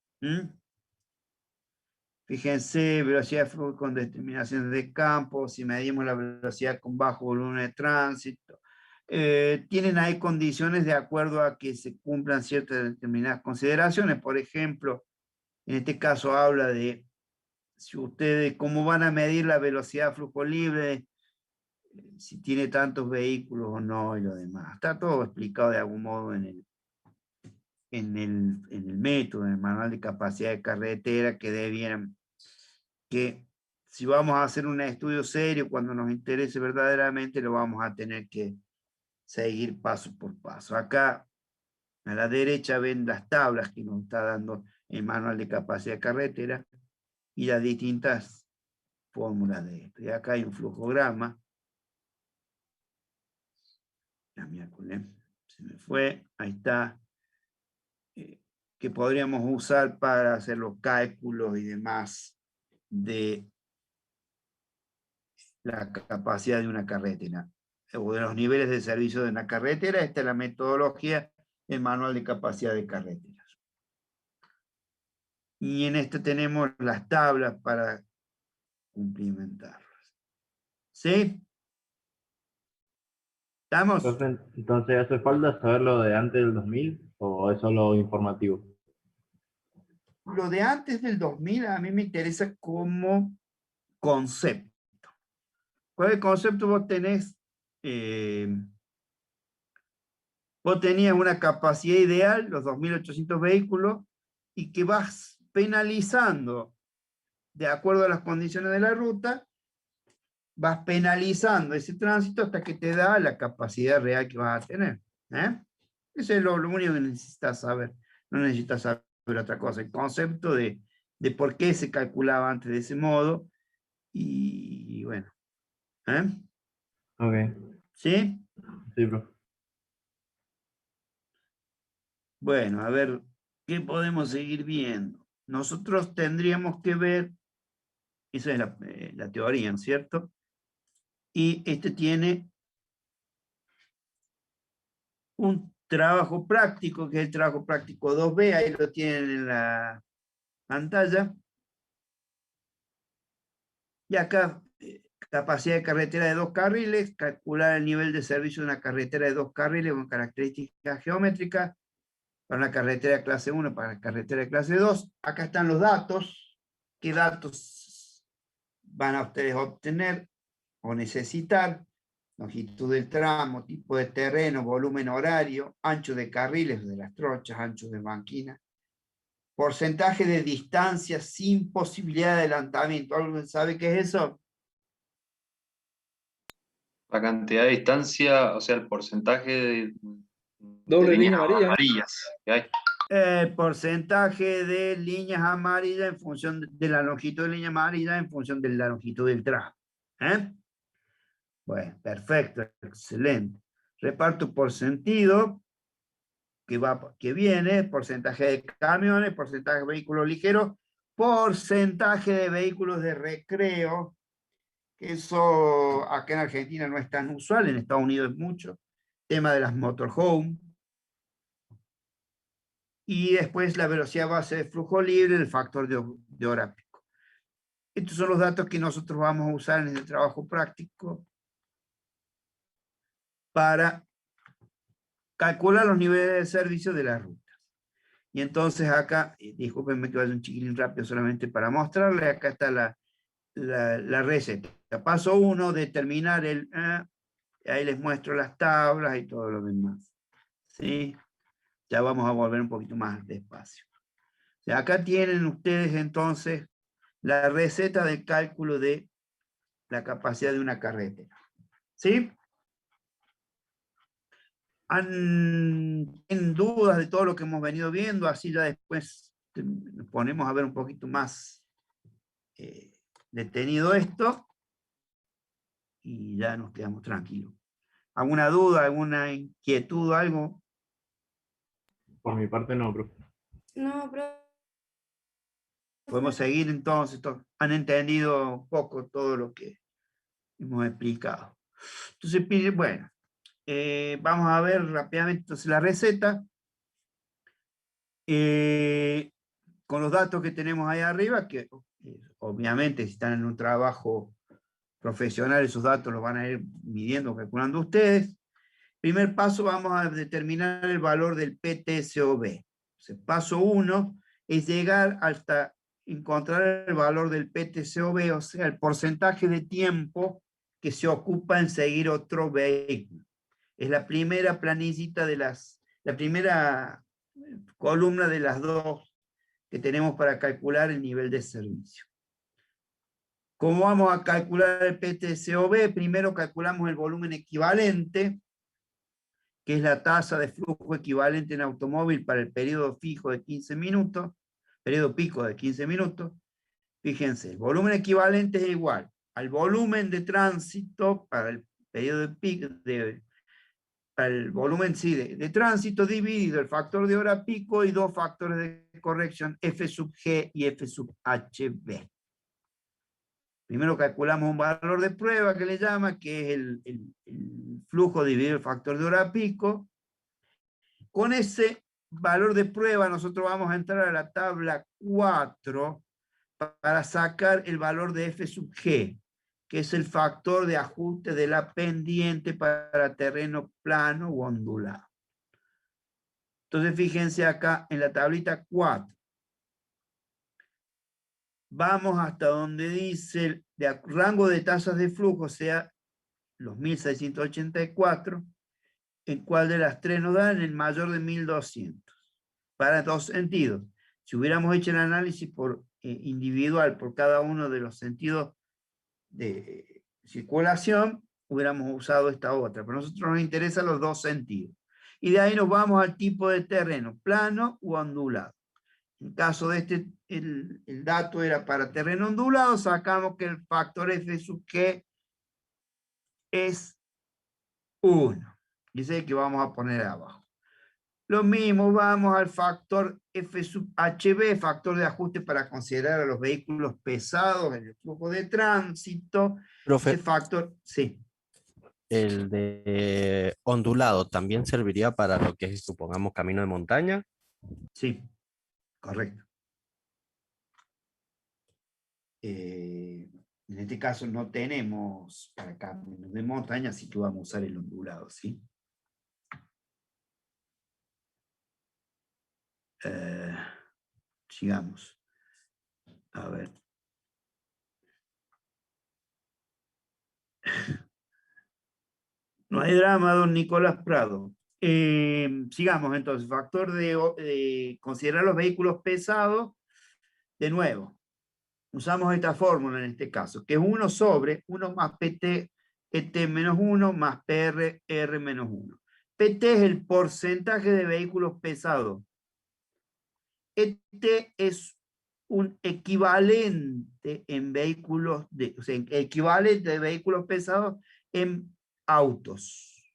Fíjense, velocidad de flujo con determinaciones de campo, si medimos la velocidad con bajo volumen de tránsito. Tienen ahí condiciones de acuerdo a que se cumplan ciertas determinadas consideraciones. Por ejemplo, en este caso habla de si ustedes, cómo van a medir la velocidad de flujo libre, si tiene tantos vehículos o no y lo demás. Está todo explicado de algún modo en el método, en el manual de capacidad de carretera, que debieran, que si vamos a hacer un estudio serio, cuando nos interese verdaderamente, lo vamos a tener que seguir paso por paso. Acá a la derecha ven las tablas que nos está dando el manual de capacidad de carretera y las distintas fórmulas de esto. Y acá hay un flujograma. La miércoles se me fue. Ahí está. Que podríamos usar para hacer los cálculos y demás de la capacidad de una carretera o de los niveles de servicio de una carretera. Esta es la metodología del manual de capacidad de carreteras. Y en este tenemos las tablas para cumplimentarlas. ¿Sí? ¿Estamos? Entonces, ¿hace falta saber lo de antes del 2000 o es solo informativo? Lo de antes del 2000 a mí me interesa como concepto. ¿Cuál es el concepto? Vos tenés, vos tenías una capacidad ideal, los 2.800 vehículos, y que vas penalizando de acuerdo a las condiciones de la ruta, vas penalizando ese tránsito hasta que te da la capacidad real que vas a tener. Eso es lo único que necesitas saber. No necesitas saber otra cosa. El concepto de por qué se calculaba antes de ese modo. Y bueno. Ok. ¿Sí? Sí, profe. Bueno, a ver, ¿qué podemos seguir viendo? Nosotros tendríamos que ver, esa es la teoría, ¿no es cierto? Y este tiene un trabajo práctico, que es el trabajo práctico 2B, ahí lo tienen en la pantalla. Y acá, capacidad de carretera de 2 carriles, calcular el nivel de servicio de una carretera de 2 carriles con características geométricas, para una carretera de clase 1, para la carretera de clase 2. Acá están los datos. ¿Qué datos van a ustedes obtener o necesitar? Longitud del tramo, tipo de terreno, volumen horario, ancho de carriles de las trochas, ancho de banquina, porcentaje de distancia sin posibilidad de adelantamiento. ¿Alguien sabe qué es eso? La cantidad de distancia, o sea, el porcentaje de Doble líneas línea amarilla. amarillas que hay. El porcentaje de líneas amarillas en función de la longitud de línea amarilla en función de la longitud del tramo. Bueno, perfecto, excelente. Reparto por sentido, que viene, porcentaje de camiones, porcentaje de vehículos ligeros, porcentaje de vehículos de recreo, que eso acá en Argentina no es tan usual, en Estados Unidos es mucho. Tema de las motorhome. Y después la velocidad base de flujo libre, el factor de hora pico. Estos son los datos que nosotros vamos a usar en el trabajo práctico para calcular los niveles de servicio de las rutas. Y entonces acá, discúlpenme que vaya un chiquilín rápido solamente para mostrarles, acá está la receta. Paso 1, determinar ahí les muestro las tablas y todo lo demás. ¿Sí? Ya vamos a volver un poquito más despacio. O sea, acá tienen ustedes entonces la receta de cálculo de la capacidad de una carretera. ¿Sí? ¿Tienen dudas de todo lo que hemos venido viendo? Así ya después nos ponemos a ver un poquito más detenido esto y ya nos quedamos tranquilos. ¿Alguna duda, alguna inquietud, algo? Por mi parte no, profe. No, pero Podemos seguir entonces. Han entendido un poco todo lo que hemos explicado. Entonces, bueno, vamos a ver rápidamente entonces la receta. Con los datos que tenemos ahí arriba, que obviamente si están en un trabajo profesional, esos datos los van a ir midiendo, calculando ustedes. Primer paso, vamos a determinar el valor del PTSOB. Entonces, paso 1 es llegar hasta encontrar el valor del PTSOB, o sea, el porcentaje de tiempo que se ocupa en seguir otro vehículo. Es la primera planillita la primera columna de las dos que tenemos para calcular el nivel de servicio. ¿Cómo vamos a calcular el PTSOB? Primero calculamos el volumen equivalente, que es la tasa de flujo equivalente en automóvil para el periodo fijo de 15 minutos, periodo pico de 15 minutos. Fíjense, el volumen equivalente es igual al volumen de tránsito para el periodo de pico, para el volumen de tránsito dividido el factor de hora pico y dos factores de corrección, F sub G y F sub HB. Primero calculamos un valor de prueba que le llama, que es el flujo dividido el factor de hora pico. Con ese valor de prueba nosotros vamos a entrar a la tabla 4 para sacar el valor de F sub G, que es el factor de ajuste de la pendiente para terreno plano o ondulado. Entonces fíjense acá en la tablita 4. Vamos hasta donde dice de rango de tasas de flujo, o sea, los 1684, en cuál de las tres nos dan el mayor de 1200. Para dos sentidos. Si hubiéramos hecho el análisis por individual por cada uno de los sentidos circulación, hubiéramos usado esta otra, pero a nosotros nos interesan los dos sentidos. Y de ahí nos vamos al tipo de terreno, plano u ondulado. En caso de este, el dato era para terreno ondulado, sacamos que el factor F sub G es 1. Y ese es el que vamos a poner abajo. Lo mismo, vamos al factor F sub HB, factor de ajuste para considerar a los vehículos pesados en el flujo de tránsito. Profe, Ese factor, sí, el de ondulado también serviría para lo que es, supongamos, camino de montaña. sí, correcto. En este caso no tenemos para caminos de montaña, así que vamos a usar el ondulado, ¿sí? Sigamos. A ver. No hay drama, don Nicolás Prado. Sigamos entonces. Factor de considerar los vehículos pesados. De nuevo, usamos esta fórmula en este caso, que es 1 sobre 1 más PT, ET menos 1 más PR, R menos 1. PT es el porcentaje de vehículos pesados. ET es un equivalente en vehículos, o sea, equivalente de vehículos pesados en autos.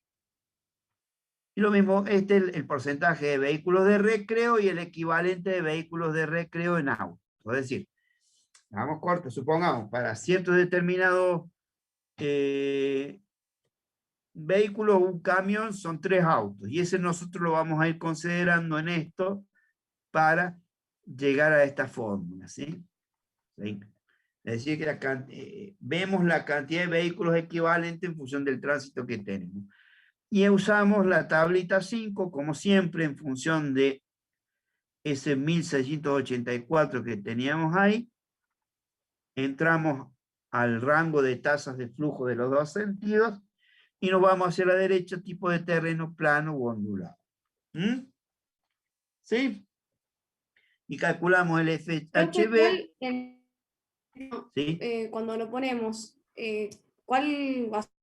Y lo mismo, este es el porcentaje de vehículos de recreo y el equivalente de vehículos de recreo en autos. Es decir, hagamos corto, supongamos, para ciertos determinados vehículos, un camión son 3 autos. Y ese nosotros lo vamos a ir considerando en esto para llegar a esta fórmula, ¿sí? ¿Sí? Es decir, que vemos la cantidad de vehículos equivalentes en función del tránsito que tenemos. Y usamos la tablita 5, como siempre, en función de ese 1684 que teníamos ahí. Entramos al rango de tasas de flujo de los dos sentidos y nos vamos hacia la derecha, tipo de terreno plano u ondulado. ¿Mm? ¿Sí? Y calculamos el Profe, FHB. ¿Sí? cuando lo ponemos, ¿cuál va a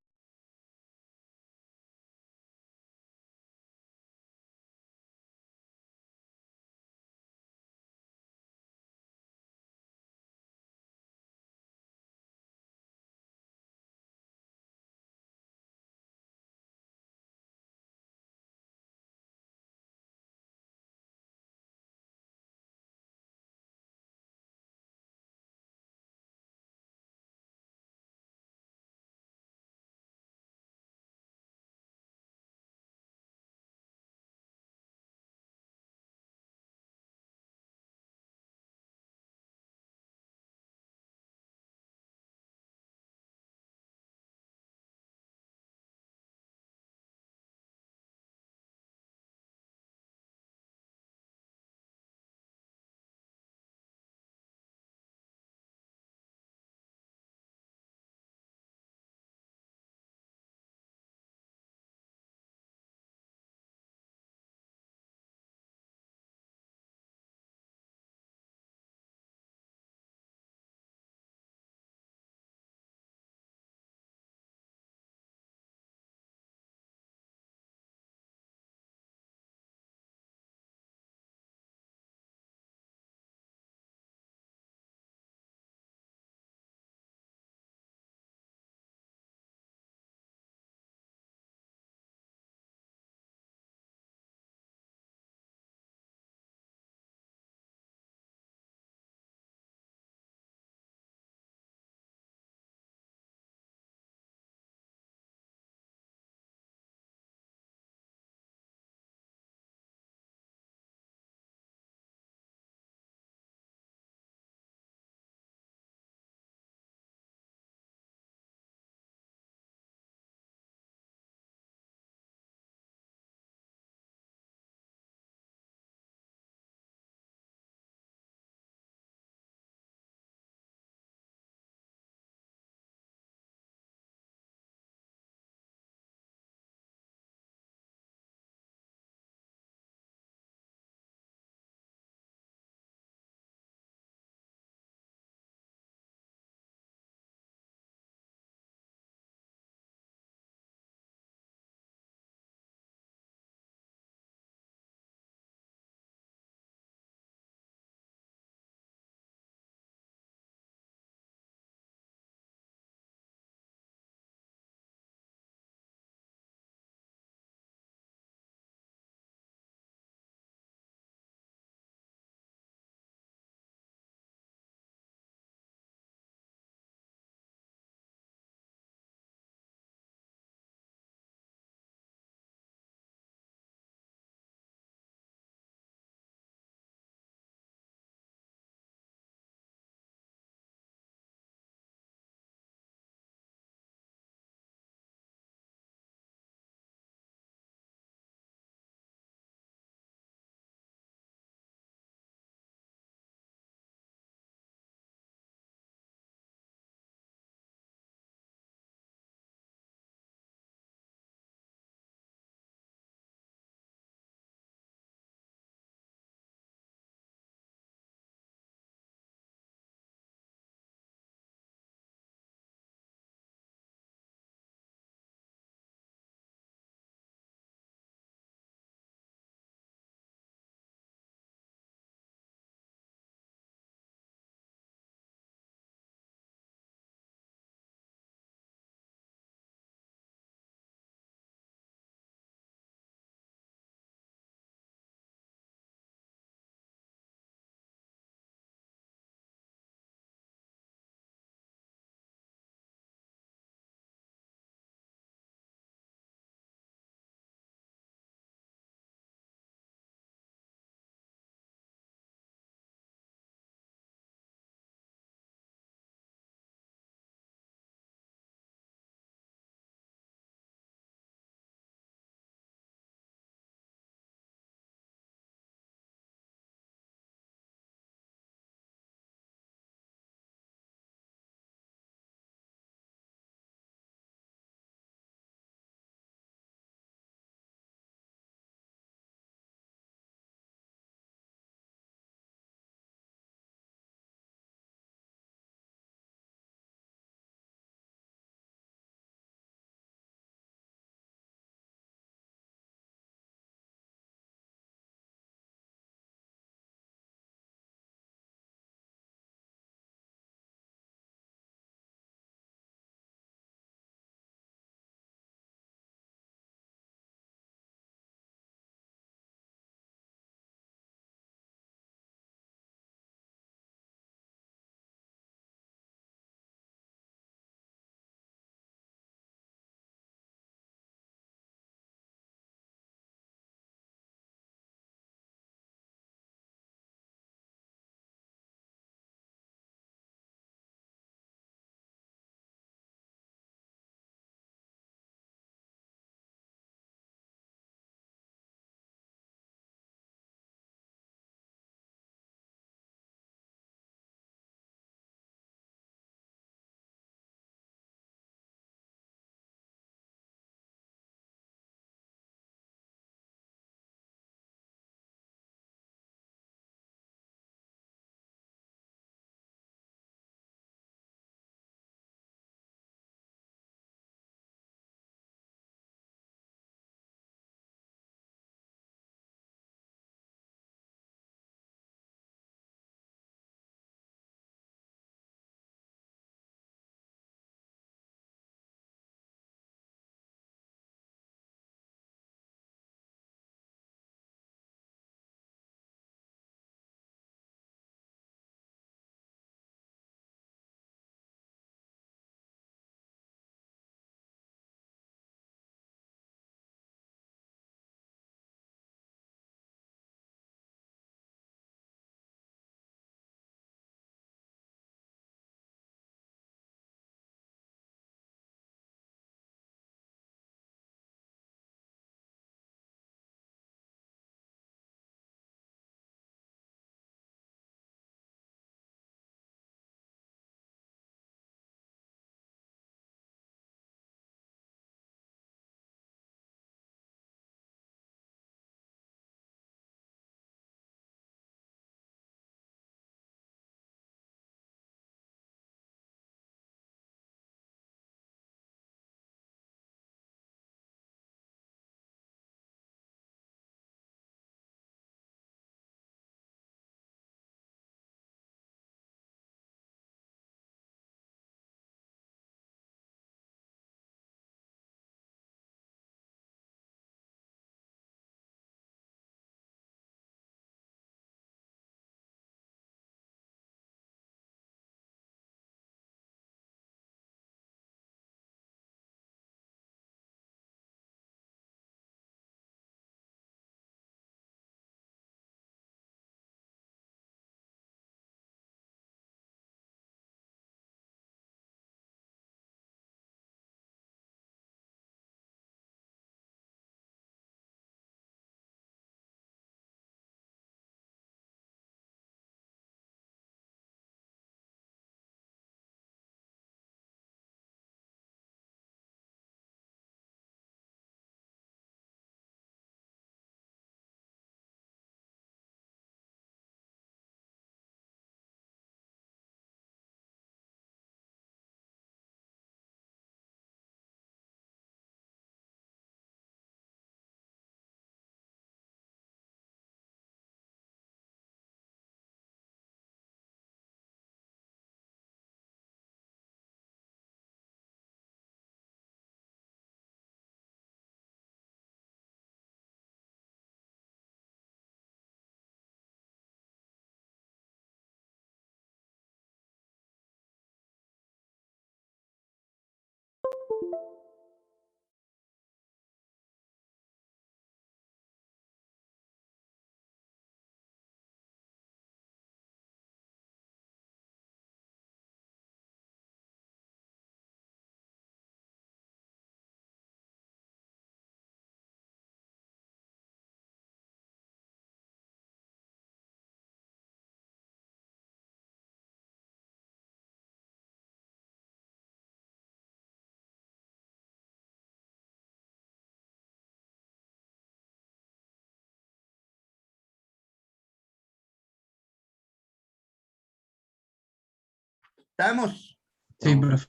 ¿Estamos? Sí, profe.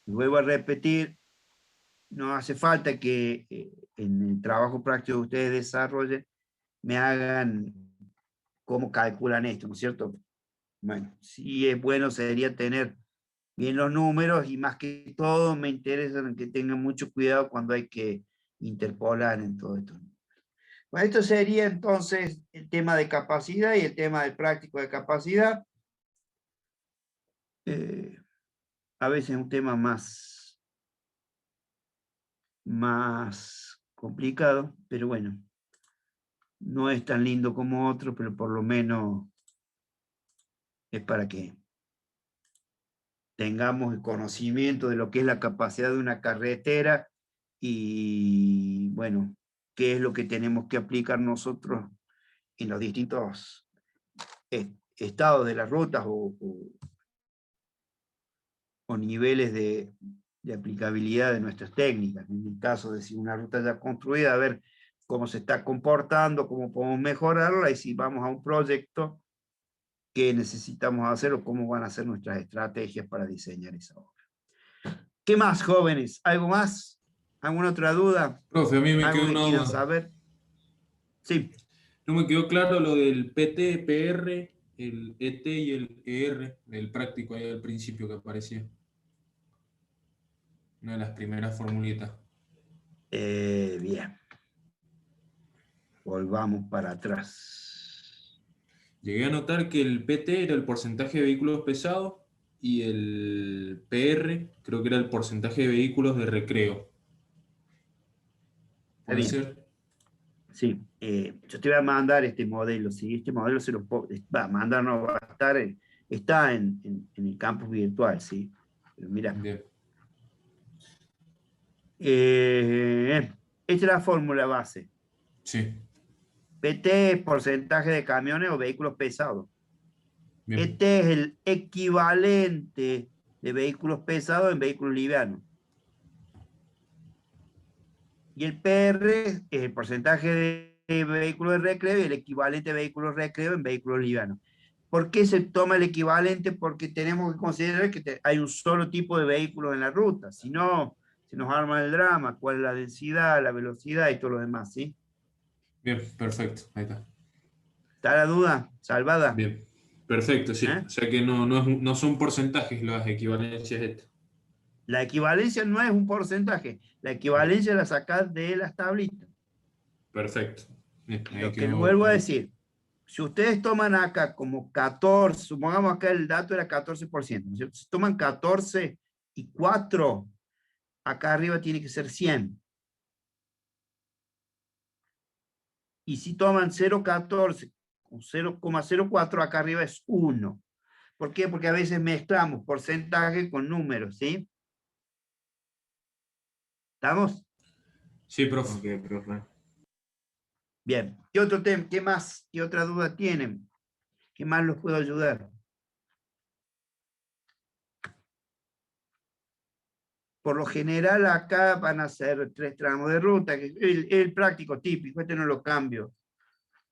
Vuelvo a repetir, no hace falta que en el trabajo práctico que ustedes desarrollen me hagan cómo calculan esto, ¿no es cierto? Bueno, sí es bueno, sería tener bien los números y más que todo me interesa que tengan mucho cuidado cuando hay que interpolar en todo esto. Bueno, esto sería entonces el tema de capacidad y el tema del práctico de capacidad. A veces es un tema más complicado, pero bueno, no es tan lindo como otro, pero por lo menos es para que tengamos el conocimiento de lo que es la capacidad de una carretera y, bueno, qué es lo que tenemos que aplicar nosotros en los distintos estados de las rutas o niveles de aplicabilidad de nuestras técnicas. En el caso de si una ruta ya construida, a ver cómo se está comportando, cómo podemos mejorarla, y si vamos a un proyecto, qué necesitamos hacer o cómo van a ser nuestras estrategias para diseñar esa obra. ¿Qué más, jóvenes? ¿Algo más? ¿Alguna otra duda? Profe, a mí me ¿Algo quedó que una quieran duda. saber? Sí. No me quedó claro lo del PT, PR, el ET y el ER, el práctico ahí al principio que aparecía. Una de las primeras formulitas. Bien. Volvamos para atrás. Llegué a notar que el PT era el porcentaje de vehículos pesados y el PR creo que era el porcentaje de vehículos de recreo. ¿Puede Bien. ser? Sí, yo te voy a mandar este modelo, ¿sí? Este modelo se lo va a mandar, no va a estar, está en el campus virtual, ¿sí? Pero mira. Bien. Esta es la fórmula base. Sí. PT es porcentaje de camiones o vehículos pesados. Bien. Este es el equivalente de vehículos pesados en vehículos livianos. Y el PR es el porcentaje de vehículos de recreo y el equivalente de vehículos de recreo en vehículos livianos. ¿Por qué se toma el equivalente? Porque tenemos que considerar que hay un solo tipo de vehículos en la ruta. Si no, se nos arma el drama. ¿Cuál es la densidad, la velocidad y todo lo demás? ¿Sí? Bien, perfecto. Ahí está. ¿Está la duda salvada? Bien, perfecto, sí. O sea que no son porcentajes las equivalencias estas. La equivalencia no es un porcentaje. La equivalencia la sacás de las tablitas. Perfecto. Bien, Lo que les vuelvo a decir, si ustedes toman acá como 14, supongamos acá el dato era 14%, ¿no es cierto? Si toman 14 y 4, acá arriba tiene que ser 100. Y si toman 0,14 con 0,04, acá arriba es 1. ¿Por qué? Porque a veces mezclamos porcentaje con números, ¿sí? ¿Estamos? Sí, profe. Ok, profe. Bien. ¿Qué otro tema? ¿Qué más? ¿Qué otra duda tienen? ¿Qué más los puedo ayudar? Por lo general acá van a ser 3 tramos de ruta, que es el práctico típico, este no lo cambio.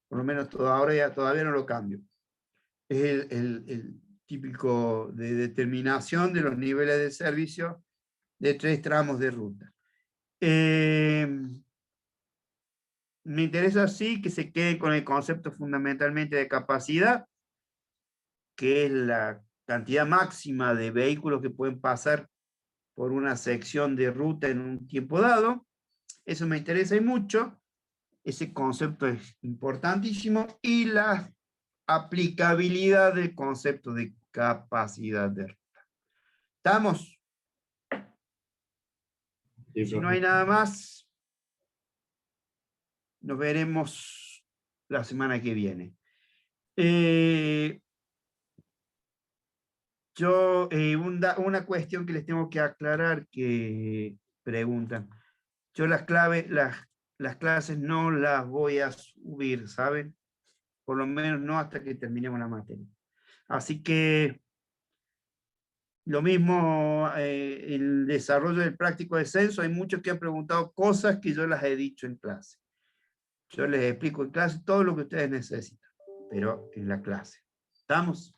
Por lo menos todavía no lo cambio. Es el típico de determinación de los niveles de servicio de 3 tramos de ruta. Me interesa sí que se queden con el concepto fundamentalmente de capacidad, que es la cantidad máxima de vehículos que pueden pasar por una sección de ruta en un tiempo dado. Eso me interesa y mucho. Ese concepto es importantísimo. Y la aplicabilidad del concepto de capacidad de ruta. ¿Estamos? Sí, si no profe. hay nada más, nos veremos la semana que viene. Una cuestión que les tengo que aclarar que preguntan. Yo las clases no las voy a subir, ¿saben? Por lo menos no hasta que terminemos la materia. Así que lo mismo, el desarrollo del práctico de censo, hay muchos que han preguntado cosas que yo las he dicho en clase. Yo les explico en clase todo lo que ustedes necesitan, pero en la clase. ¿Estamos?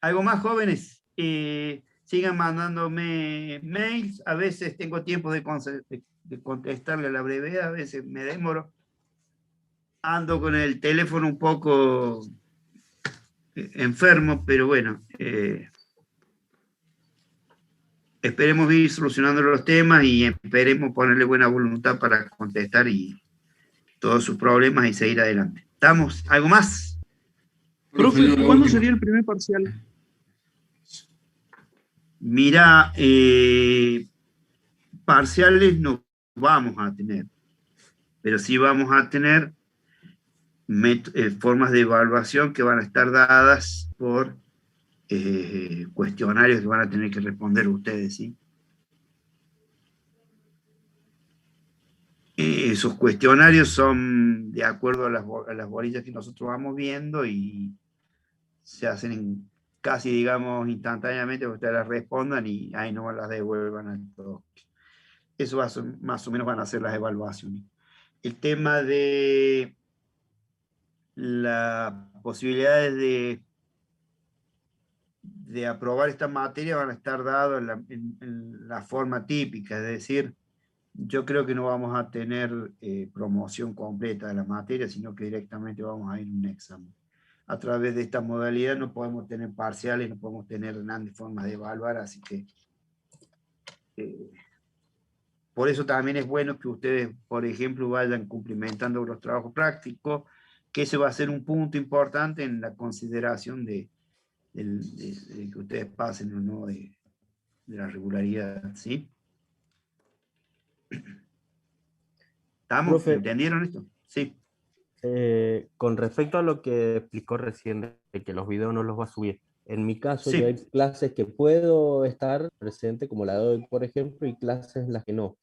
¿Algo más, jóvenes? Sigan mandándome mails. A veces tengo tiempo de contestarle a la brevedad, a veces me demoro. Ando con el teléfono un poco enfermo, pero bueno, esperemos ir solucionando los temas y esperemos ponerle buena voluntad para contestar y todos sus problemas y seguir adelante. ¿Estamos? ¿Algo más? Profe, ¿cuándo sería el primer parcial? Mira, parciales no vamos a tener, pero sí vamos a tener formas de evaluación que van a estar dadas por cuestionarios que van a tener que responder ustedes, ¿sí? Esos cuestionarios son de acuerdo a las bolillas que nosotros vamos viendo y se hacen casi, digamos, instantáneamente, ustedes las respondan y ahí no las devuelvan a todos. Eso más o menos van a ser las evaluaciones. El tema de las posibilidades de aprobar esta materia van a estar dadas en la forma típica, es decir, yo creo que no vamos a tener promoción completa de la materia, sino que directamente vamos a ir a un examen. A través de esta modalidad no podemos tener parciales, no podemos tener grandes formas de evaluar, así que por eso también es bueno que ustedes, por ejemplo, vayan cumplimentando los trabajos prácticos, que ese va a ser un punto importante en la consideración de que ustedes pasen o no de la regularidad, ¿sí? ¿Estamos? Profe, ¿Entendieron esto? Sí. con respecto a lo que explicó recién de que los videos no los va a subir, en mi caso Sí. yo hay clases que puedo estar presente, como la de hoy, por ejemplo, y clases en las que no.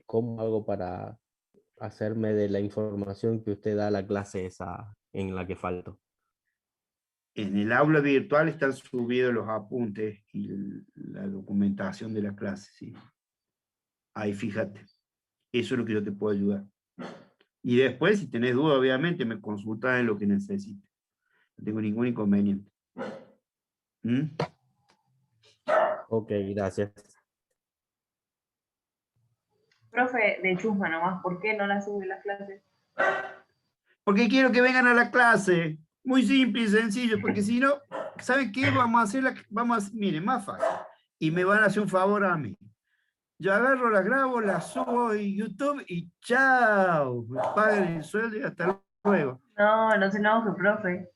¿Cómo hago para hacerme de la información que usted da a la clase esa en la que falto? En el aula virtual están subidos los apuntes y la documentación de la clase, ¿sí? Ahí fíjate. Eso es lo que yo te puedo ayudar. Y después, si tenés duda, obviamente, me consultas en lo que necesites. No tengo ningún inconveniente. ¿Mm? Ok, gracias. Profe, de chusma nomás, ¿por qué no la sube las clases? Porque quiero que vengan a la clase. Muy simple y sencillo, porque si no, ¿saben qué? Vamos a hacer miren, más fácil. Y me van a hacer un favor a mí. Yo agarro, las grabo, las subo en YouTube y chao. Me pagan el sueldo y hasta luego. No, no se enoje, profe.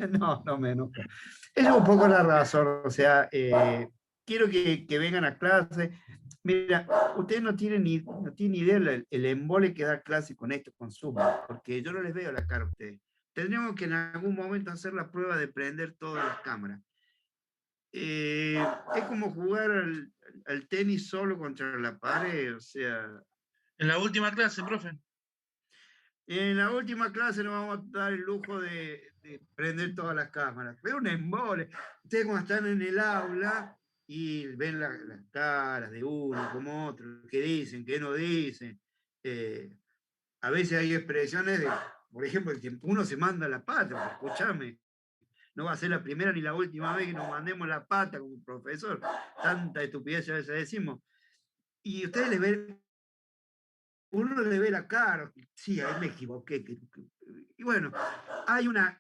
No me enojo. Esa es un poco la razón. O sea, quiero que vengan a clase. Mira, ustedes no tienen ni idea el embole que da clase con esto, con Zoom, porque yo no les veo la cara a ustedes. Tendríamos que en algún momento hacer la prueba de prender todas las cámaras. Es como jugar al tenis solo contra la pared, o sea... En la última clase, profe. En la última clase nos vamos a dar el lujo de prender todas las cámaras. Pero un embole. Ustedes cuando están en el aula y ven las caras de uno como otro, qué dicen, qué no dicen. A veces hay expresiones de, por ejemplo, que uno se manda la pata, escúchame. No va a ser la primera ni la última vez que nos mandemos la pata como profesor. Tanta estupidez a veces decimos. Y ustedes les ven, uno le ve la cara, sí, ahí me equivoqué. Y bueno, hay una...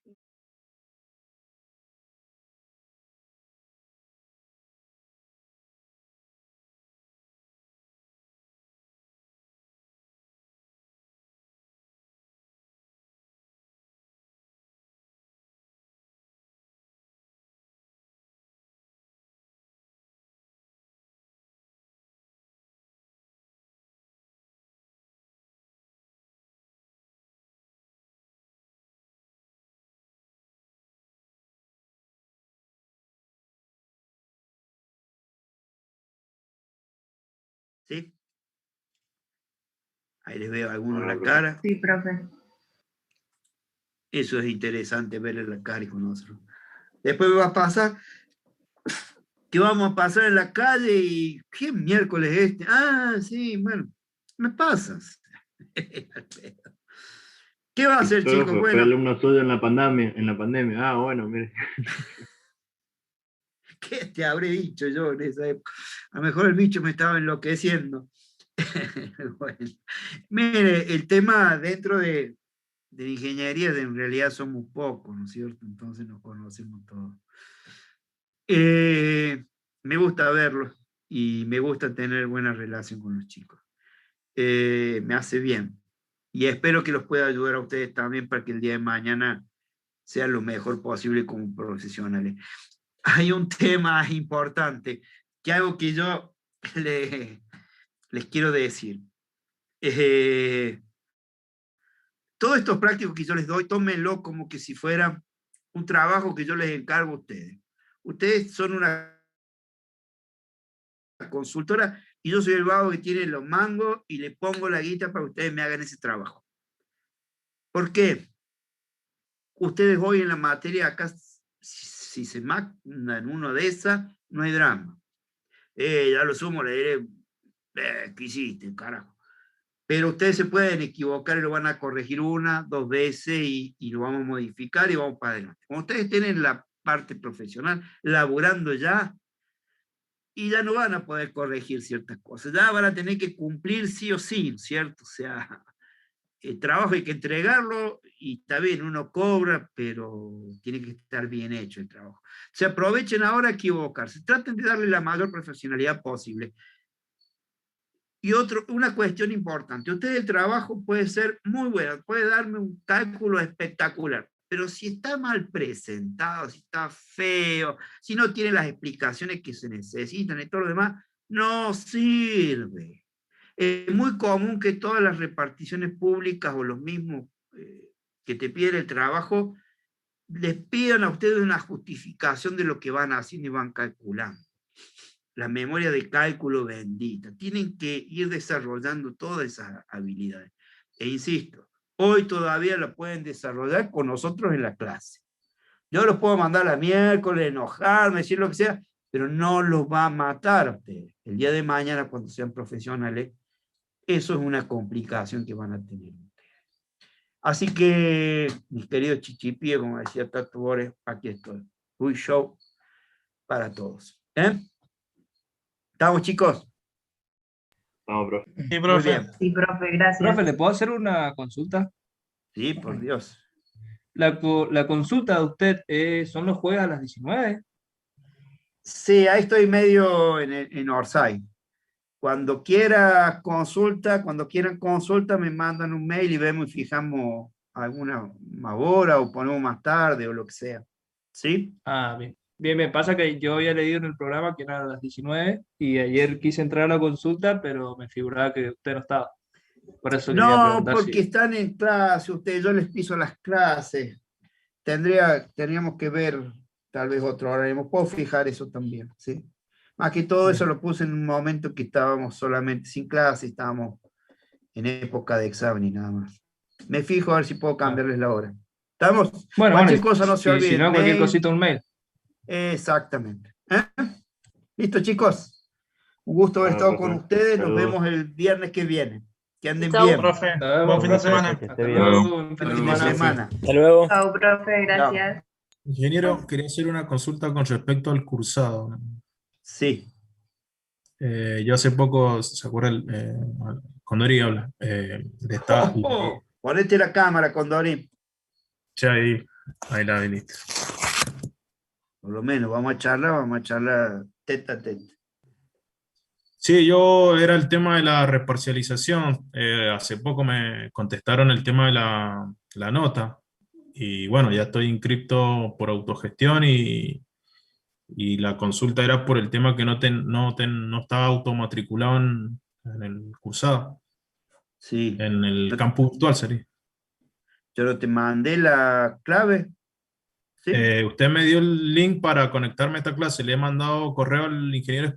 ¿Sí? Ahí les veo a algunos la cara. Sí, profe. Eso es interesante, verle la cara y conocerlo. Después me va a pasar que vamos a pasar en la calle y ¿qué miércoles es este? Ah, sí, bueno, me pasas. ¿Qué va a hacer, Solo chicos? fue Bueno, alumno suyo en la pandemia. Ah, bueno, mire. ¿qué te habré dicho yo en esa época? A lo mejor el bicho me estaba enloqueciendo. Bueno, mire, el tema dentro de ingeniería en realidad somos pocos, ¿no es cierto? Entonces nos conocemos todos. Me gusta verlos y me gusta tener buena relación con los chicos. Me hace bien. Y espero que los pueda ayudar a ustedes también para que el día de mañana sea lo mejor posible como profesionales. Hay un tema importante, que algo que yo les quiero decir. Todos estos prácticos que yo les doy, tómenlo como que si fuera un trabajo que yo les encargo a ustedes. Ustedes son una consultora y yo soy el vago que tiene los mangos y le pongo la guita para que ustedes me hagan ese trabajo. ¿Por qué? Ustedes hoy en la materia acá, si se mandan uno de esas, no hay drama. Ya lo sumo, le diré, ¿qué hiciste, carajo? Pero ustedes se pueden equivocar y lo van a corregir una, dos veces y lo vamos a modificar y vamos para adelante. Cuando ustedes tienen la parte profesional laburando ya, y ya no van a poder corregir ciertas cosas, ya van a tener que cumplir sí o sí, ¿cierto? O sea, el trabajo hay que entregarlo y está bien, uno cobra, pero tiene que estar bien hecho el trabajo. Se aprovechen ahora a equivocarse, traten de darle la mayor profesionalidad posible. Y una cuestión importante, usted el trabajo puede ser muy bueno, puede darme un cálculo espectacular, pero si está mal presentado, si está feo, si no tiene las explicaciones que se necesitan y todo lo demás, no sirve. Es muy común que todas las reparticiones públicas o los mismos que te piden el trabajo, les pidan a ustedes una justificación de lo que van haciendo y van calculando. La memoria de cálculo bendita. Tienen que ir desarrollando todas esas habilidades. E insisto, hoy todavía la pueden desarrollar con nosotros en la clase. Yo los puedo mandar a miércoles, enojarme, decir lo que sea, pero no los va a matar a ustedes. El día de mañana, cuando sean profesionales, eso es una complicación que van a tener ustedes. Así que, mis queridos chichipíes, como decía Tato Bores, aquí estoy. Muy show para todos. ¿Estamos, chicos? Vamos, profe. Sí, Muy profe. bien. Sí, profe, gracias. Profe, ¿le puedo hacer una consulta? Sí, por Dios. La consulta de usted son los jueves a las 19. Sí, ahí estoy medio en Orsay. Cuando quieran consulta, me mandan un mail y vemos y fijamos alguna más hora o ponemos más tarde o lo que sea. ¿Sí? Ah, bien. Bien, me pasa que yo había leído en el programa que era a las 19 y ayer quise entrar a la consulta, pero me figuraba que usted no estaba. Por eso quería No, preguntar porque si... están en clase ustedes, yo les piso las clases. Tendríamos que ver tal vez otro horario. Puedo fijar eso también, ¿sí? Más que todo eso lo puse en un momento que estábamos solamente sin clase, estábamos en época de examen y nada más. Me fijo a ver si puedo cambiarles la hora. ¿Estamos? Bueno, Cualquier cosa no se si olviden. no, cualquier Mail. cosita, un mail. Exactamente. Listo, chicos. Un gusto haber Bueno, estado con profe. ustedes. Nos Saludos. vemos el viernes que viene. Que anden Chao, bien. profe. Hasta Buen fin de luego, semana. Que esté hasta bien. luego, buen fin Buen de fin de semana. semana. Hasta luego. Chao, profe, gracias. Ingeniero, quería hacer una consulta con respecto al cursado. Sí. Yo hace poco, ¿se acuerda? Condori habla. Le estaba, Ponete la cámara, Condori. ya ahí la vi, listo. Por lo menos, vamos a charlar teta a teta. Sí, yo era el tema de la reparcialización. Hace poco me contestaron el tema de la nota. Y bueno, ya estoy inscripto por autogestión y la consulta era por el tema que no estaba automatriculado en el cursado, Sí. en el campus virtual sería. Yo no te mandé la clave. ¿Sí? Usted me dio el link para conectarme a esta clase, le he mandado correo al ingeniero